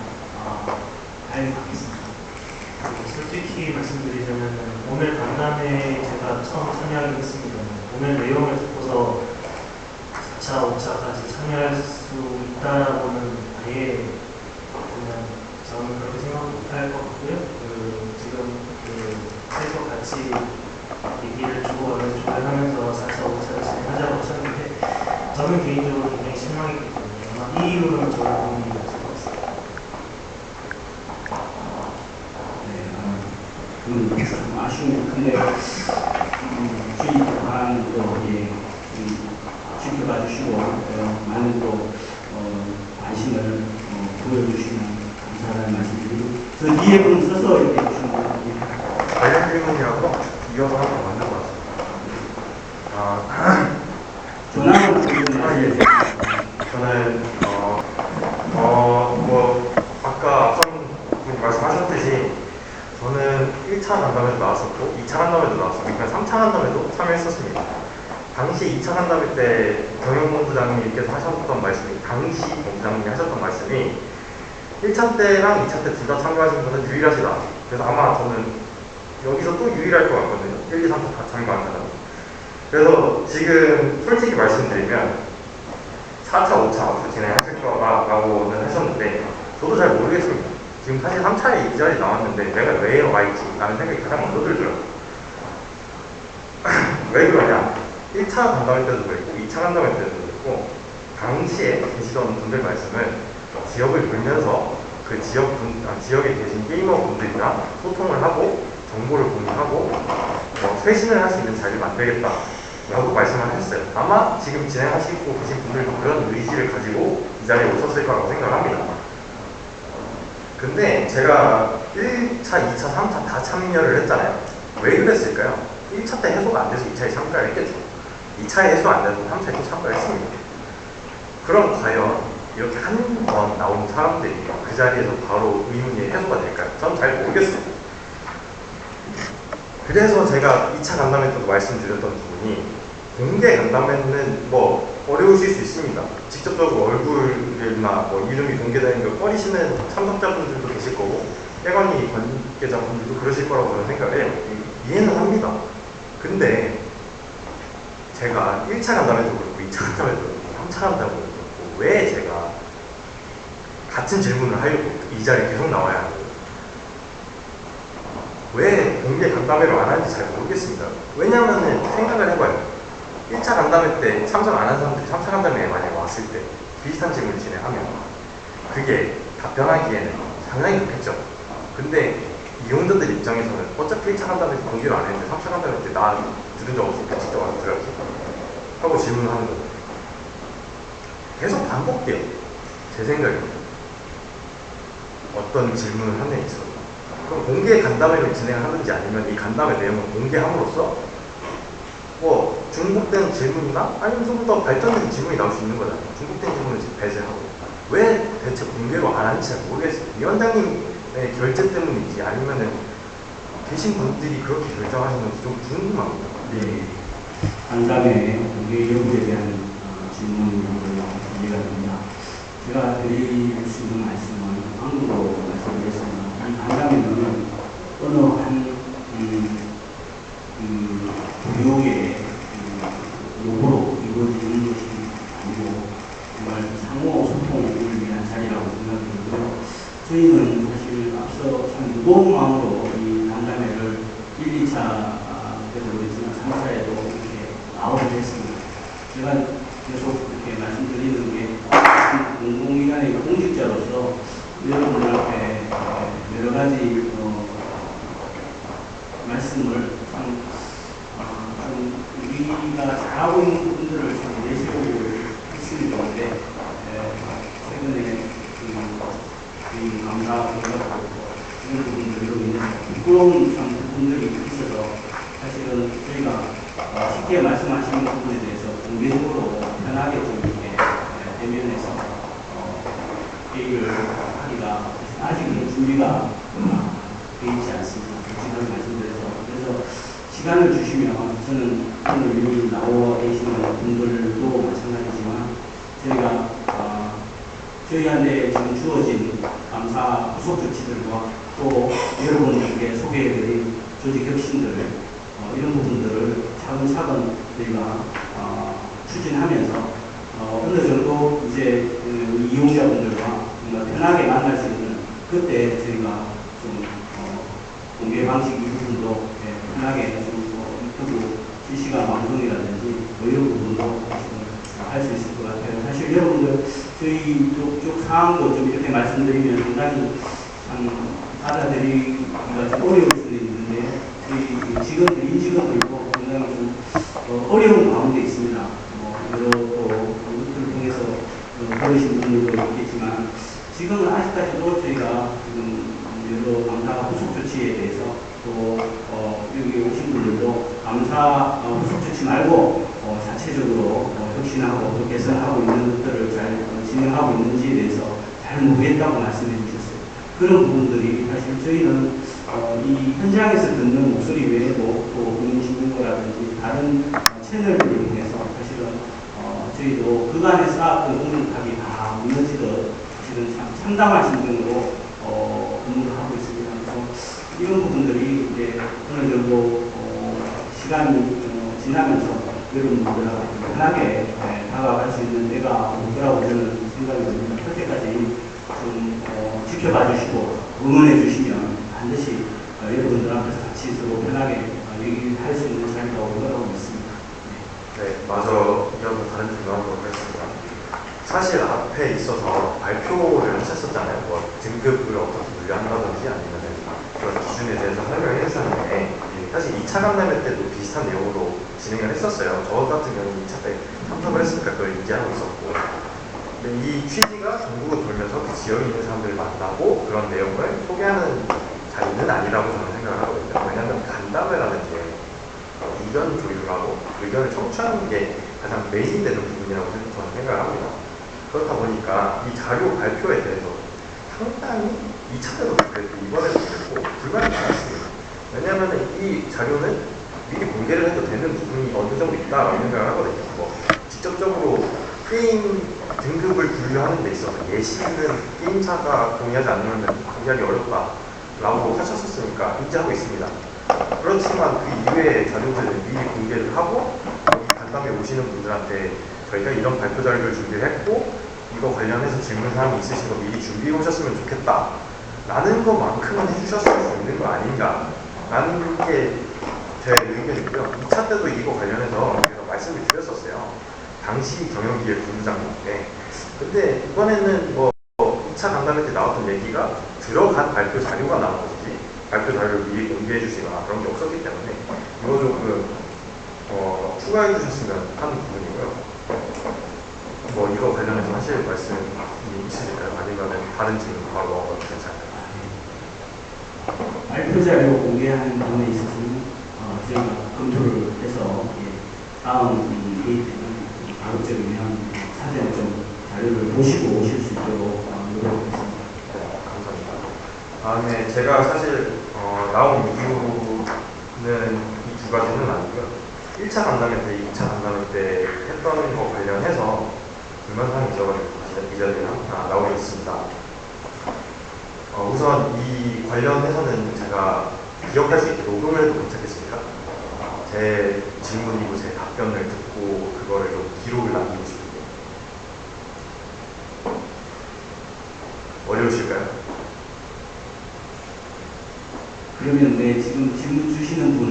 달려가겠습니다. 솔직히 말씀드리자면 오늘 간담회에 제가 처음 참여하게 됐습니다. 오늘 내용을 듣고서 4차, 5차까지 참여할 수 있다고는 아예 그냥 저는 그렇게 생각 못할 것 같고요. 지금 계속 같이 얘기를 주고받은 조율하면서 4차, 5차를 진행하자고 하셨는데 저는 개인적으로 굉장히 실망했기 때문에 아마 이 이유로는 저를 도움이 됐을 것 같습니다. 좀 아쉬운 건데 저희 방안도 지켜봐 주시고 많은 또 관심을 보여주시면 감사하다는 말씀드리고 저 뒤에 분 서서 이렇게 해주시면 됩니다. 관련 질문이라고 이어서 하나 더 만든 것 같습니다. 전화로 예. 저는 아까 앞선 분이 말씀하셨듯이 저는 1차 간담회도 나왔었고 2차 간담회도 나왔었고 그러니까 3차 간담회도 참여했었습니다. 당시 2차 간담회 때 경영본부장님께서 하셨던 말씀이 당시 본부장님이 하셨던 말씀이 1차 때랑 2차 때 둘 다 참가하신 분은 유일하시다. 그래서 아마 저는 여기서 또 유일할 것 같거든요. 1, 2, 3차 다 참가한 사람. 그래서 지금 솔직히 말씀드리면 4차, 5차 앞으로 진행하실 거라고는 하셨는데 저도 잘 모르겠습니다. 지금 사실 3차에 이 자리에 나왔는데 내가 왜 와 있지? 라는 생각이 가장 먼저 들더라고요. 왜 그러냐? 1차 간담회 때도 그랬고 2차 간담회 때도 그랬고 당시에 계시던 분들 말씀은 지역을 돌면서 그 지역에 계신 게이머 분들이랑 소통을 하고 정보를 공유하고 쇄신을 할 수 있는 자리를 만들겠다 라고 말씀을 하셨어요. 아마 지금 진행하시고 계신 분들도 그런 의지를 가지고 이 자리에 오셨을 거라고 생각을 합니다. 근데 제가 1차, 2차, 3차 다 참여를 했잖아요. 왜 그랬을까요? 1차 때 해소가 안 돼서 2차에 참가를 했겠죠. 2차에 해소 안 돼서 3차에 또 참가를 했습니다. 그럼 과연 이렇게 한 번 나온 사람들이 그 자리에서 바로 의문이 해소가 될까요? 전 잘 모르겠어요. 그래서 제가 2차 간담회 때도 말씀드렸던 부분이 공개 간담회는 어려우실 수 있습니다. 직접적으로 얼굴이나 이름이 공개되는 걸 꺼리시는 참석자분들도 계실 거고 해관이 관계자분들도 그러실 거라고 저는 생각을 해요. 이해는 합니다. 근데 제가 1차 간담회도 그렇고 2차 간담회도 그렇고 3차 간담회도 그렇고 왜 제가 같은 질문을 하려고 이 자리에 계속 나와야 하고 왜 공개 간담회를 안 하는지 잘 모르겠습니다. 왜냐하면 생각을 해봐요. 1차 간담회 때 참석 안 한 사람들이 3차 간담회에 만약에 왔을 때 비슷한 질문을 진행하면 그게 답변하기에는 상당히 좋겠죠. 근데 이용자들 입장에서는 어차피 1차 간담회 때 공개를 안 했는데 3차 간담회 때 나 들은 적 없으니까 직접 와서 들어야지 하고 질문하는 거죠. 계속 반복돼요. 제 생각에 어떤 질문을 하는 데 있어서 그럼 공개 간담회를 진행하는지 아니면 이 간담회 내용을 공개함으로써 뭐 중복된 질문이나 아니면 좀 더 발전된 질문이 나올 수 있는 거잖아요. 중복된 질문을 배제하고 왜 대체 공개로 안 하는지 잘 모르겠어요. 위원장님의 결재 때문인지 아니면은 계신 분들이 그렇게 결정하시는 건지 좀 궁금합니다. 네. 간담회 공개 여부에 대한 질문으로 이해가 됩니다. 제가 드릴 수 있는 말씀은 방금도 말씀드렸습니다. 이 간담회는 어느 한 교육의 요구로 이루어지는 것이 아니고 정말 상호 소통을 위한 자리라고 생각이 들고요. 저희는 사실 앞서 참 무거운 마음으로 이 간담회를 1, 2차 때도 그랬지만 3차에도 이렇게 나오게 했습니다. 제가 계속 이렇게 말씀드리는 게 공공기관의 공직자로서 여러분들 앞에 여러 가지 말씀을 좀 우리가 잘하고 있는 부분들을 좀 내세우고 했으면 좋은데 최근에 이 감사 공격하고 이런 부분들로 인해서 부끄러운 참 부분들이 있어서 사실은 저희가 쉽게 말씀하시는 부분에 대해서 공개적으로 편하게 좀 이렇게 대면해서 회의를 하기가 아직은 준비가 되어 있지 않습니다. 지금 말씀드려서 그래서 시간을 주시면 저는 오늘 이미 나와 계시는 분들도 마찬가지지만 저희가 저희한테 지금 주어진 감사 후속 조치들과 또 여러분들께 소개해드린 조직 혁신들 이런 부분들을 차근차근 저희가 추진하면서 어느 정도 이제 이용자분들과 정말 편하게 만날 수 있는 그때 저희가 좀 공개 방식 이 부분도 편하게 좀 유튜브 실시간 방송이라든지 이런 부분도 할 수 있을 것 같아요. 사실 여러분들 저희 쪽 사항도 좀 이렇게 말씀드리면 상당히 참 받아들이기가 좀 어려울 수도 있는데 저희 직원들, 임직원들도 상당히 좀 어려운 가운데 있습니다. 여러 또 이것들을 통해서 그러신 분들도 있겠지만 지금은 아직까지도 저희가 지금 여러 감사 후속 조치에 대해서 또 여기 오신 분들도 감사 후속 조치 말고 자체적으로 혁신하고 또 개선하고 있는 것들을 잘 진행하고 있는지에 대해서 잘 모르겠다고 말씀해 주셨어요. 그런 부분들이 사실 저희는 이 현장에서 듣는 목소리 외에도 또 국민신문고라든지 다른 채널들을 통해서 사실은 저희도 그간에 쌓았던 공력탑이 다 무너지듯 사실은 참 참담한 심정으로 근무를 하고 있습니다. 그래서 이런 부분들이 이제 어느 정도 시간이 지나면서 여러분들하고 편하게 다가갈 수 있는 때가 올 거라고 저는 생각이 듭니다. 그때까지 좀 지켜봐 주시고 응원해 주시면 반드시 여러분들 앞에서 같이 서로 편하게 얘기할 수 있는 자리가 올 거라고 믿습니다. 네, 마저 이어서 다른 질문하도록 하겠습니다. 사실 앞에 있어서 발표를 하셨었잖아요. 뭐 등급을 어떻게 분류한다든지 아니면 그런 기준에 대해서 설명을 해주셨는데 사실 2차 간담회 때도 비슷한 내용으로 진행을 했었어요. 저 같은 경우는 2차 때 참석을 했으니까 그걸 인지하고 있었고 근데 이 취지가 전국을 돌면서 그 지역에 있는 사람들을 만나고 그런 내용을 소개하는 자리는 아니라고 저는 생각을 하거든요. 왜냐하면 간담회라는 게 의견 조율하고 의견을 청취하는 게 가장 메인 되는 부분이라고 저는 생각을 합니다. 그렇다 보니까 이 자료 발표에 대해서 상당히 2차 때도 그랬고 이번에도 그랬고 불만이 많았습니다. 왜냐하면 이 자료는 미리 공개를 해도 되는 부분이 어느 정도 있다라고 생각을 하거든요. 뭐 직접적으로 게임 등급을 분류하는 데 있어서 예시는 게임사가 동의하지 않으면 공개하기 어렵다라고 하셨었으니까 인지하고 있습니다. 그렇지만 그 이외의 자료들을 미리 공개를 하고 여기 간담회 오시는 분들한테 저희가 이런 발표 자료를 준비를 했고 이거 관련해서 질문사항이 있으신 거 미리 준비해 오셨으면 좋겠다 라는 것만큼은 해주셨을 수 있는 거 아닌가 라는 게 제 의견이고요. 2차 때도 이거 관련해서 제가 말씀을 드렸었어요. 당시 경영기획 본부장님께. 근데 이번에는 뭐 2차 간담회 때 나왔던 얘기가 들어간 발표 자료가 나온 것이지 발표 자료를 미리 공개해 주시거나 그런 게 없었기 때문에 이거 조금 추가해 주셨으면 하는 부분이고요. 뭐 이거 관련해서 하실 말씀이 있으실까요? 아니면 다른 질문 바로 넘어가도 괜찮아요? 발표 자료 공개하는 부분에 있어서는 저희가 검토를 해서 다음 데이트는 가급적이면 사전에 좀 자료를 보시고 오실 수 있도록 노력하겠습니다. 감사합니다. 다음에 제가 사실 나온 이유는 이 두 가지는 아니고요. 1차 간담회 때, 2차 간담회 때 했던 거 관련해서 불만사항이 있어가지고 이 자리에 나오겠습니다. 우선 이 관련해서는 제가 기억할 수 있게 녹음을 해도 괜찮겠습니까? 제 질문이고 제 답변을 듣고 그거를 좀 기록을 남기고 싶은데 어려우실까요? 그러면 지금 질문 주시는 분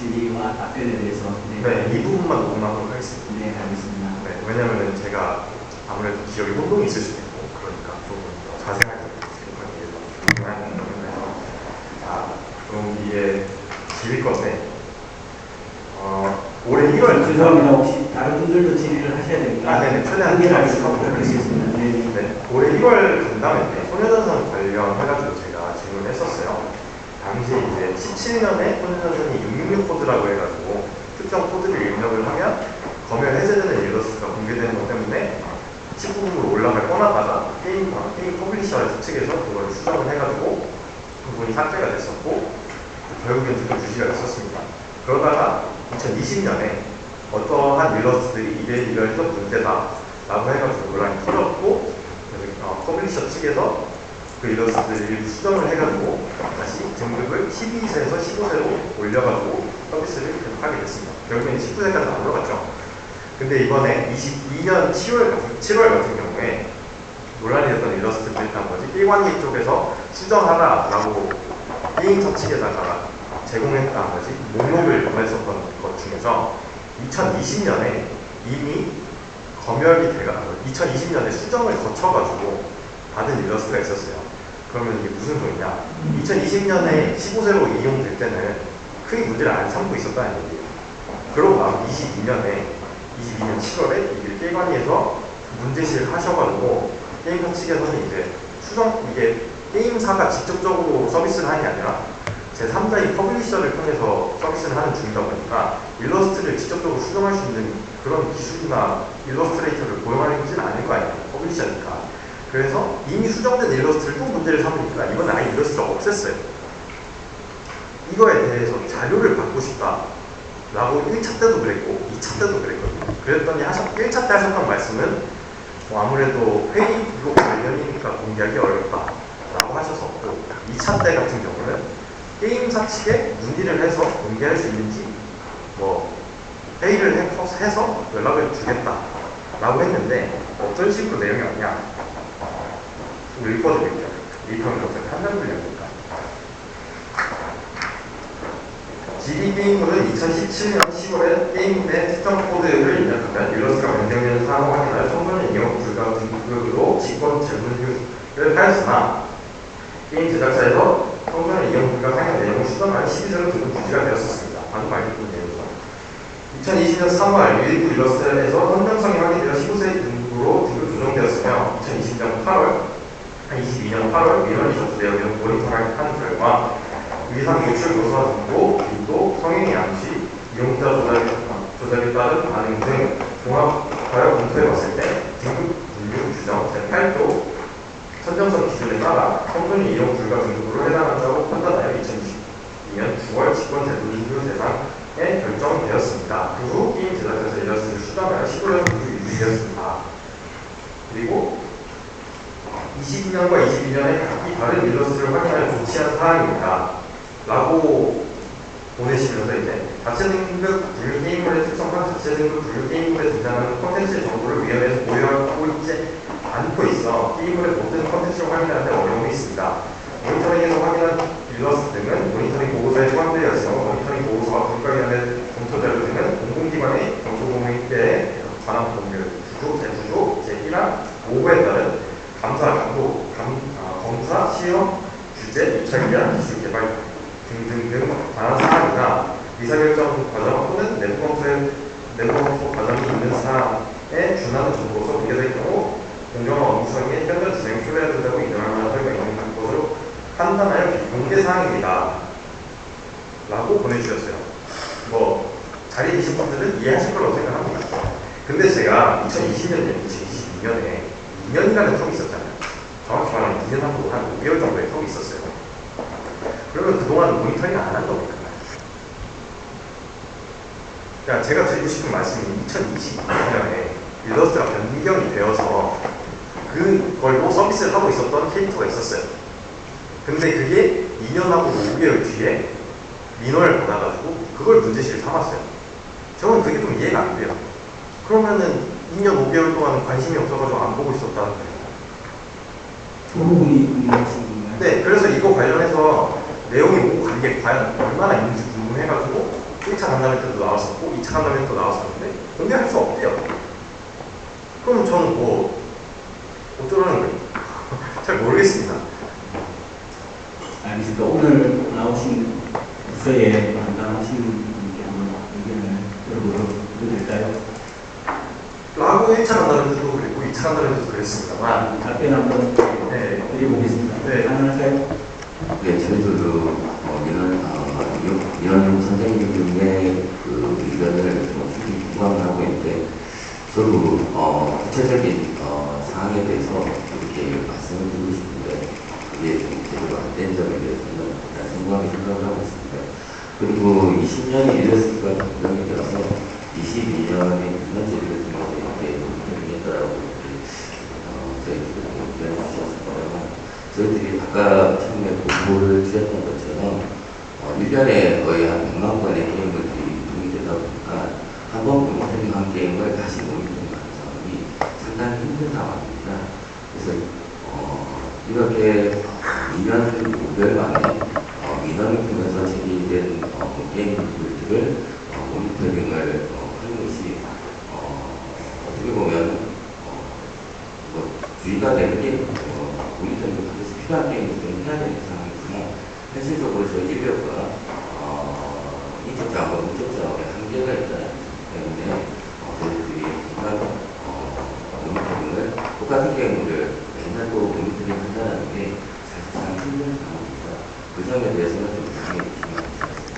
질의와 답변에 대해서 네, 이 부분만 녹음하도록 하겠습니다. 네, 알겠습니다. 네, 왜냐하면 제가 아무래도 기억에 혼동이 있을 수도 있고 그러니까 조금 더 자세하게 기록하기 위해서 자, 그럼 이게 질의 건데 올해 1월 죄송합니다. 혹시 다른 분들도 질의를 하셔야 됩니까? 네네, 최대한 하도록 하겠습니다. 네, 올해 1월 간담회 때 소녀전선 관련해가지고 제가 질문을 했었어요. 당시 이제 17년에 소녀전선이 666 코드라고 해가지고 특정 코드를 입력을 하면 검열 해제되는 일러스트가 공개되는 것 때문에 19금으로 올라갈 뻔하다가 게임 퍼블리셔 측에서 그걸 수정을 해가지고 부분이 삭제가 됐었고 결국엔 두개 주시가 됐었습니다. 그러다가 2020년에 어떠한 일러스트들이 이래서 문제다 라고 해가지고 논란이 터졌고 퍼블리셔 측에서 그 일러스트들을 수정을 해가지고 다시 등급을 12세에서 15세로 올려가지고 서비스를 계속하게 됐습니다. 결국엔 19세까지 안 올라갔죠. 근데 이번에 22년 7월 같은 경우에 논란이 됐던 일러스트들이 나머지 일관리 쪽에서 수정하라라고 게임사 측에다가 제공했던 나머지 목록을 보냈었던 것 중에서 2020년에 이미 검열이 돼가 2020년에 수정을 거쳐가지고 받은 일러스트가 있었어요. 그러면 이게 무슨 소리냐? 2020년에 15세로 이용될 때는 크게 문제를 안 삼고 있었다는 얘기예요. 그러고 나서 22년 7월에 이게 게임관리에서 문제시를 하셔가지고 게임사 측에서는 이제 이게 게임사가 직접적으로 서비스를 하는 게 아니라 제3자인 퍼블리셔를 통해서 서비스를 하는 중이다 보니까 일러스트를 직접적으로 수정할 수 있는 그런 기술이나 일러스트레이터를 고용하지는 않을 거 아니에요. 퍼블리셔니까. 그래서 이미 수정된 일러스트를 또 문제를 삼으니까 이번에 아예 일러스트를 없앴어요. 이거에 대해서 자료를 받고 싶다 라고 1차 때도 그랬고 2차 때도 그랬거든요. 그랬더니 1차 때 하셨던 말씀은 아무래도 회의 기록 관련이니까 공개하기 어렵다 라고 하셨었고 2차 때 같은 경우는 게임사 측에 문의를 해서 공개할 수 있는지 회의를 해서 연락을 주겠다 라고 했는데 어떤 식으로 내용이 왔냐 읽어드릴게요. 읽으면 어차피 한달 분량이니까. GD게임은 2017년 10월에 게임 내 특정 코드를 입력하면 일러스트가 변경되는 사항을 확인하여 청소년 이용 불가 등급으로 직권 재분류를 하였으나 게임 제작사에서 청소년 이용 불가 상향 내용을 수정하여 12세로 등급 유지가 되었습니다. 방금 알려드린 내용이죠. 2020년 3월 일부 일러스트에서 선정성이 확인되어 15세 등급으로 등급 조정되었으며 2022년 8월 민원이 접수되어 모니터링 한 결과 위상 노출 교사 등록, 빈도, 성인의 양식, 이용자 조작에 따른 반응 등 종합하여 검토해봤을 때 등급 분류 규정 제8조 선정성 기준에 따라 청소년 이용 불가 등급으로 해당한다고 판단하여 2022년 9월 직권 재분류 대상에 결정되었습니다. 그 후 게임 제작사에서 일러스트를 수정하여 15년 등급이 유지되었습니다. 그리고 22년과 22년에 각기 다른 일러스트를 확인하여 조치한 사항입니다. 라고 보내시면서 이제 자체 등급 분류 게임물의 특성과 자체 등급 분류 게임물에 등장하는 콘텐츠의 정보를 위원회에서 보유하고 있지 않고 있어 게임물의 모든 콘텐츠를 확인하는 데 어려움이 있습니다. 모니터링에서 확인한 일러스트 등은 모니터링 보고서에 포함되어 있어 모니터링 보고서와 국가위원회 검토 자료 등은 공공기관의 정보공개에 관한 법률, 제9조, 제1항 5호에 따른 감사, 감독, 검사, 시험, 규제, 유착이나 기술 개발 등등등 관한 사항이나 의사결정 과정 또는 내부 검토 과정이 있는 사항에 준하는 정보로서 공개될 경우 공정한 업무성의 현장 진행에 초래된다고 인정할 만한 사유가 있는 것으로 판단하여 공개 사항입니다. 라고 보내주셨어요. 자리에 계신 분들은 이해하실 거라고 생각합니다. 근데 제가 2020년에 2022년에 2년이라는 텀이 있었잖아요. 정확히 말하면 2년하고 한 5개월 정도의 텀이 있었어요. 그러면 그동안 모니터링 안 한 겁니까? 그러니까 제가 드리고 싶은 말씀이 2022년에 일러스트가 변경이 되어서 그걸로 서비스를 하고 있었던 캐릭터가 있었어요. 근데 그게 2년하고 5개월 뒤에 민원을 받아가지고 그걸 문제시를 삼았어요. 저는 그게 좀 이해가 안 돼요. 그러면은 2년 5개월 동안 관심이 없어가지고 안 보고 있었다는 거예요. 그 부분이 궁금하신 건가요? 네, 그래서 이거 관련해서 내용이 오고 간 게 과연 얼마나 있는지 궁금해가지고 1차 간담회 때도 나왔었고 2차 간담회 때도 나왔었는데 공개할 수 없대요. 그럼 저는 뭐 어쩌라는 거예요? 잘 모르겠습니다. 알겠습니다. 오늘 나오신 부서에 담당하신 분께 한번 의견을 들어보도록 될까요? 라고 1차 간담회 때도 그랬고 2차 간담회 때도 그랬습니다만 답변 한번 네. 드려보겠습니다. 네. 가능할까요? 네, 저희도 이런 선생님 중에 그 의견을 좀 충분히 공감을 하고 있는데, 저도 구체적인 사항에 대해서 이렇게 말씀을 드리고 싶은데, 그게 좀 제대로 안 된 점에 대해서는 일단 성공하게 생각을 하고 있습니다. 그리고 20년이 일러스트가 변경이 되어서 22년에 2년째 일러스트가 이렇게 변경했다라고 저희들이 의견을 주셨습니다만, 저희들이 아까 처음에 공부를 주셨던 것처럼 1년에 거의 한 100만 건의 게임들이 유통이 되다 보니까 한 번 모니터링한 게임을 다시 모니터링하는 상황이 상당히 힘든 상황입니다. 그래서 이렇게 2년 5개월 만에 민원을 통해서 제기된 게임들을 모니터링을 하는 것이 어떻게 보면 주의가 되는 게 모니터링을 반드시 필요한 게임들은 해야 되는 상황이지만, 현실적으로 저희 인력과 인적자와 문적자의 한계가 있다는 때문에 저희들이 정말 모니터링을 똑같은 게임을 맨날 또 모니터링 한다는 게 사실상 힘든 상황입니다. 그 점에 대해서는 좀 이해해 주시면 좋겠습니다.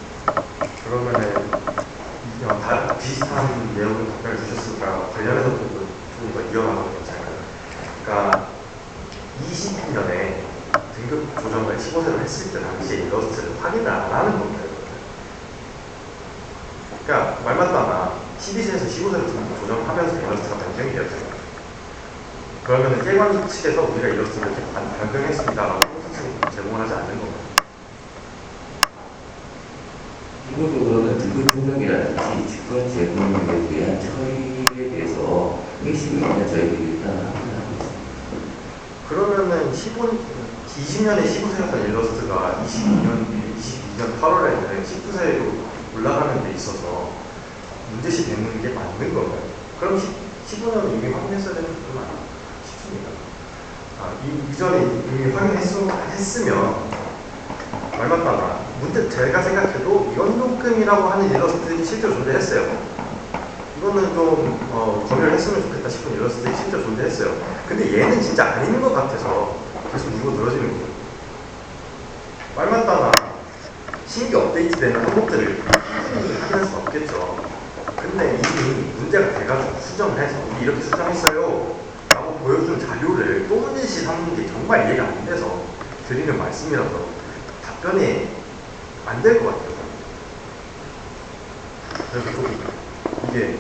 그러면은 다 비슷한 내용을 답변을 주셨으니까 관련해서 좀 더 이어가는 게 괜찮아요. 그러니까 20년에 등급 조정을 15세로 했을 때 당시에 일러스트를 확인을 안 하는 겁니다. 그러니까 말 맞다나 12세에서 15세로 등급 조정하면서 일러스트가 변경이 되었잖아요. 그러면은 게임관 측에서 우리가 일러스트를 이렇게 변경했습니다라고 통신을 제공을 하지 않는 겁니다. 기본적으로는 등급 조정이라든지 직권 제공에 대한 처리에 대해서 핵심이 있는 저희들이 일단 하고 있습니다. 그러면은 20년에 15세였던 일러스트가 22년 8월에는 19세로 올라가는 데 있어서 문제시 되는 게 맞는 건가요? 그럼 15년은 이미 확인했어야 되는 부분 아닌가 싶습니다. 이전에 이미 확인했으면 말 맞다나 문제 제가 생각해도 연동금이라고 하는 일러스트들이 실제로 존재했어요. 이거는 좀 검열했으면 좋겠다 싶은 일러스트들이 실제로 존재했어요. 근데 얘는 진짜 아닌 것 같아서 계속 누고 늘어지는 거예요. 말 맞다나 신규 업데이트되는 항목들을 확인할 수 없겠죠. 근데 이미 문제가 돼가지고 수정을 해서 우리 이렇게 수정했어요 라고 보여준 자료를 또 문제시 삼는 게 정말 이해가 안 돼서 드리는 말씀이라서 답변이 안 될 것 같아요. 그래서 좀 이게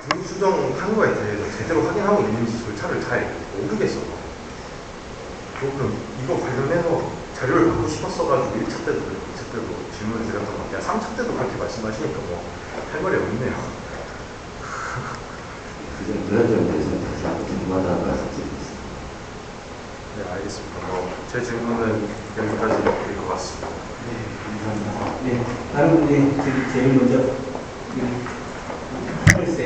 등급 수정한 거에 대해서 제대로 확인하고 있는지 절차를 잘 모르겠어요. 조금 이거 관련해서 자료를 받고 싶었어가지고 1차 때도 2차 때도 질문을 드렸던 것 같아요. 3차 때도 그렇게 말씀하시니까 뭐 할 말이 없네요. 그런 점에 대해서는 다시 한번 궁금하다는 말씀드리겠습니다. 네, 알겠습니다. 제 질문은 여기까지 드릴 것 같습니다. 네, 감사합니다. 네, 다른 분이 제일 먼저 글쎄,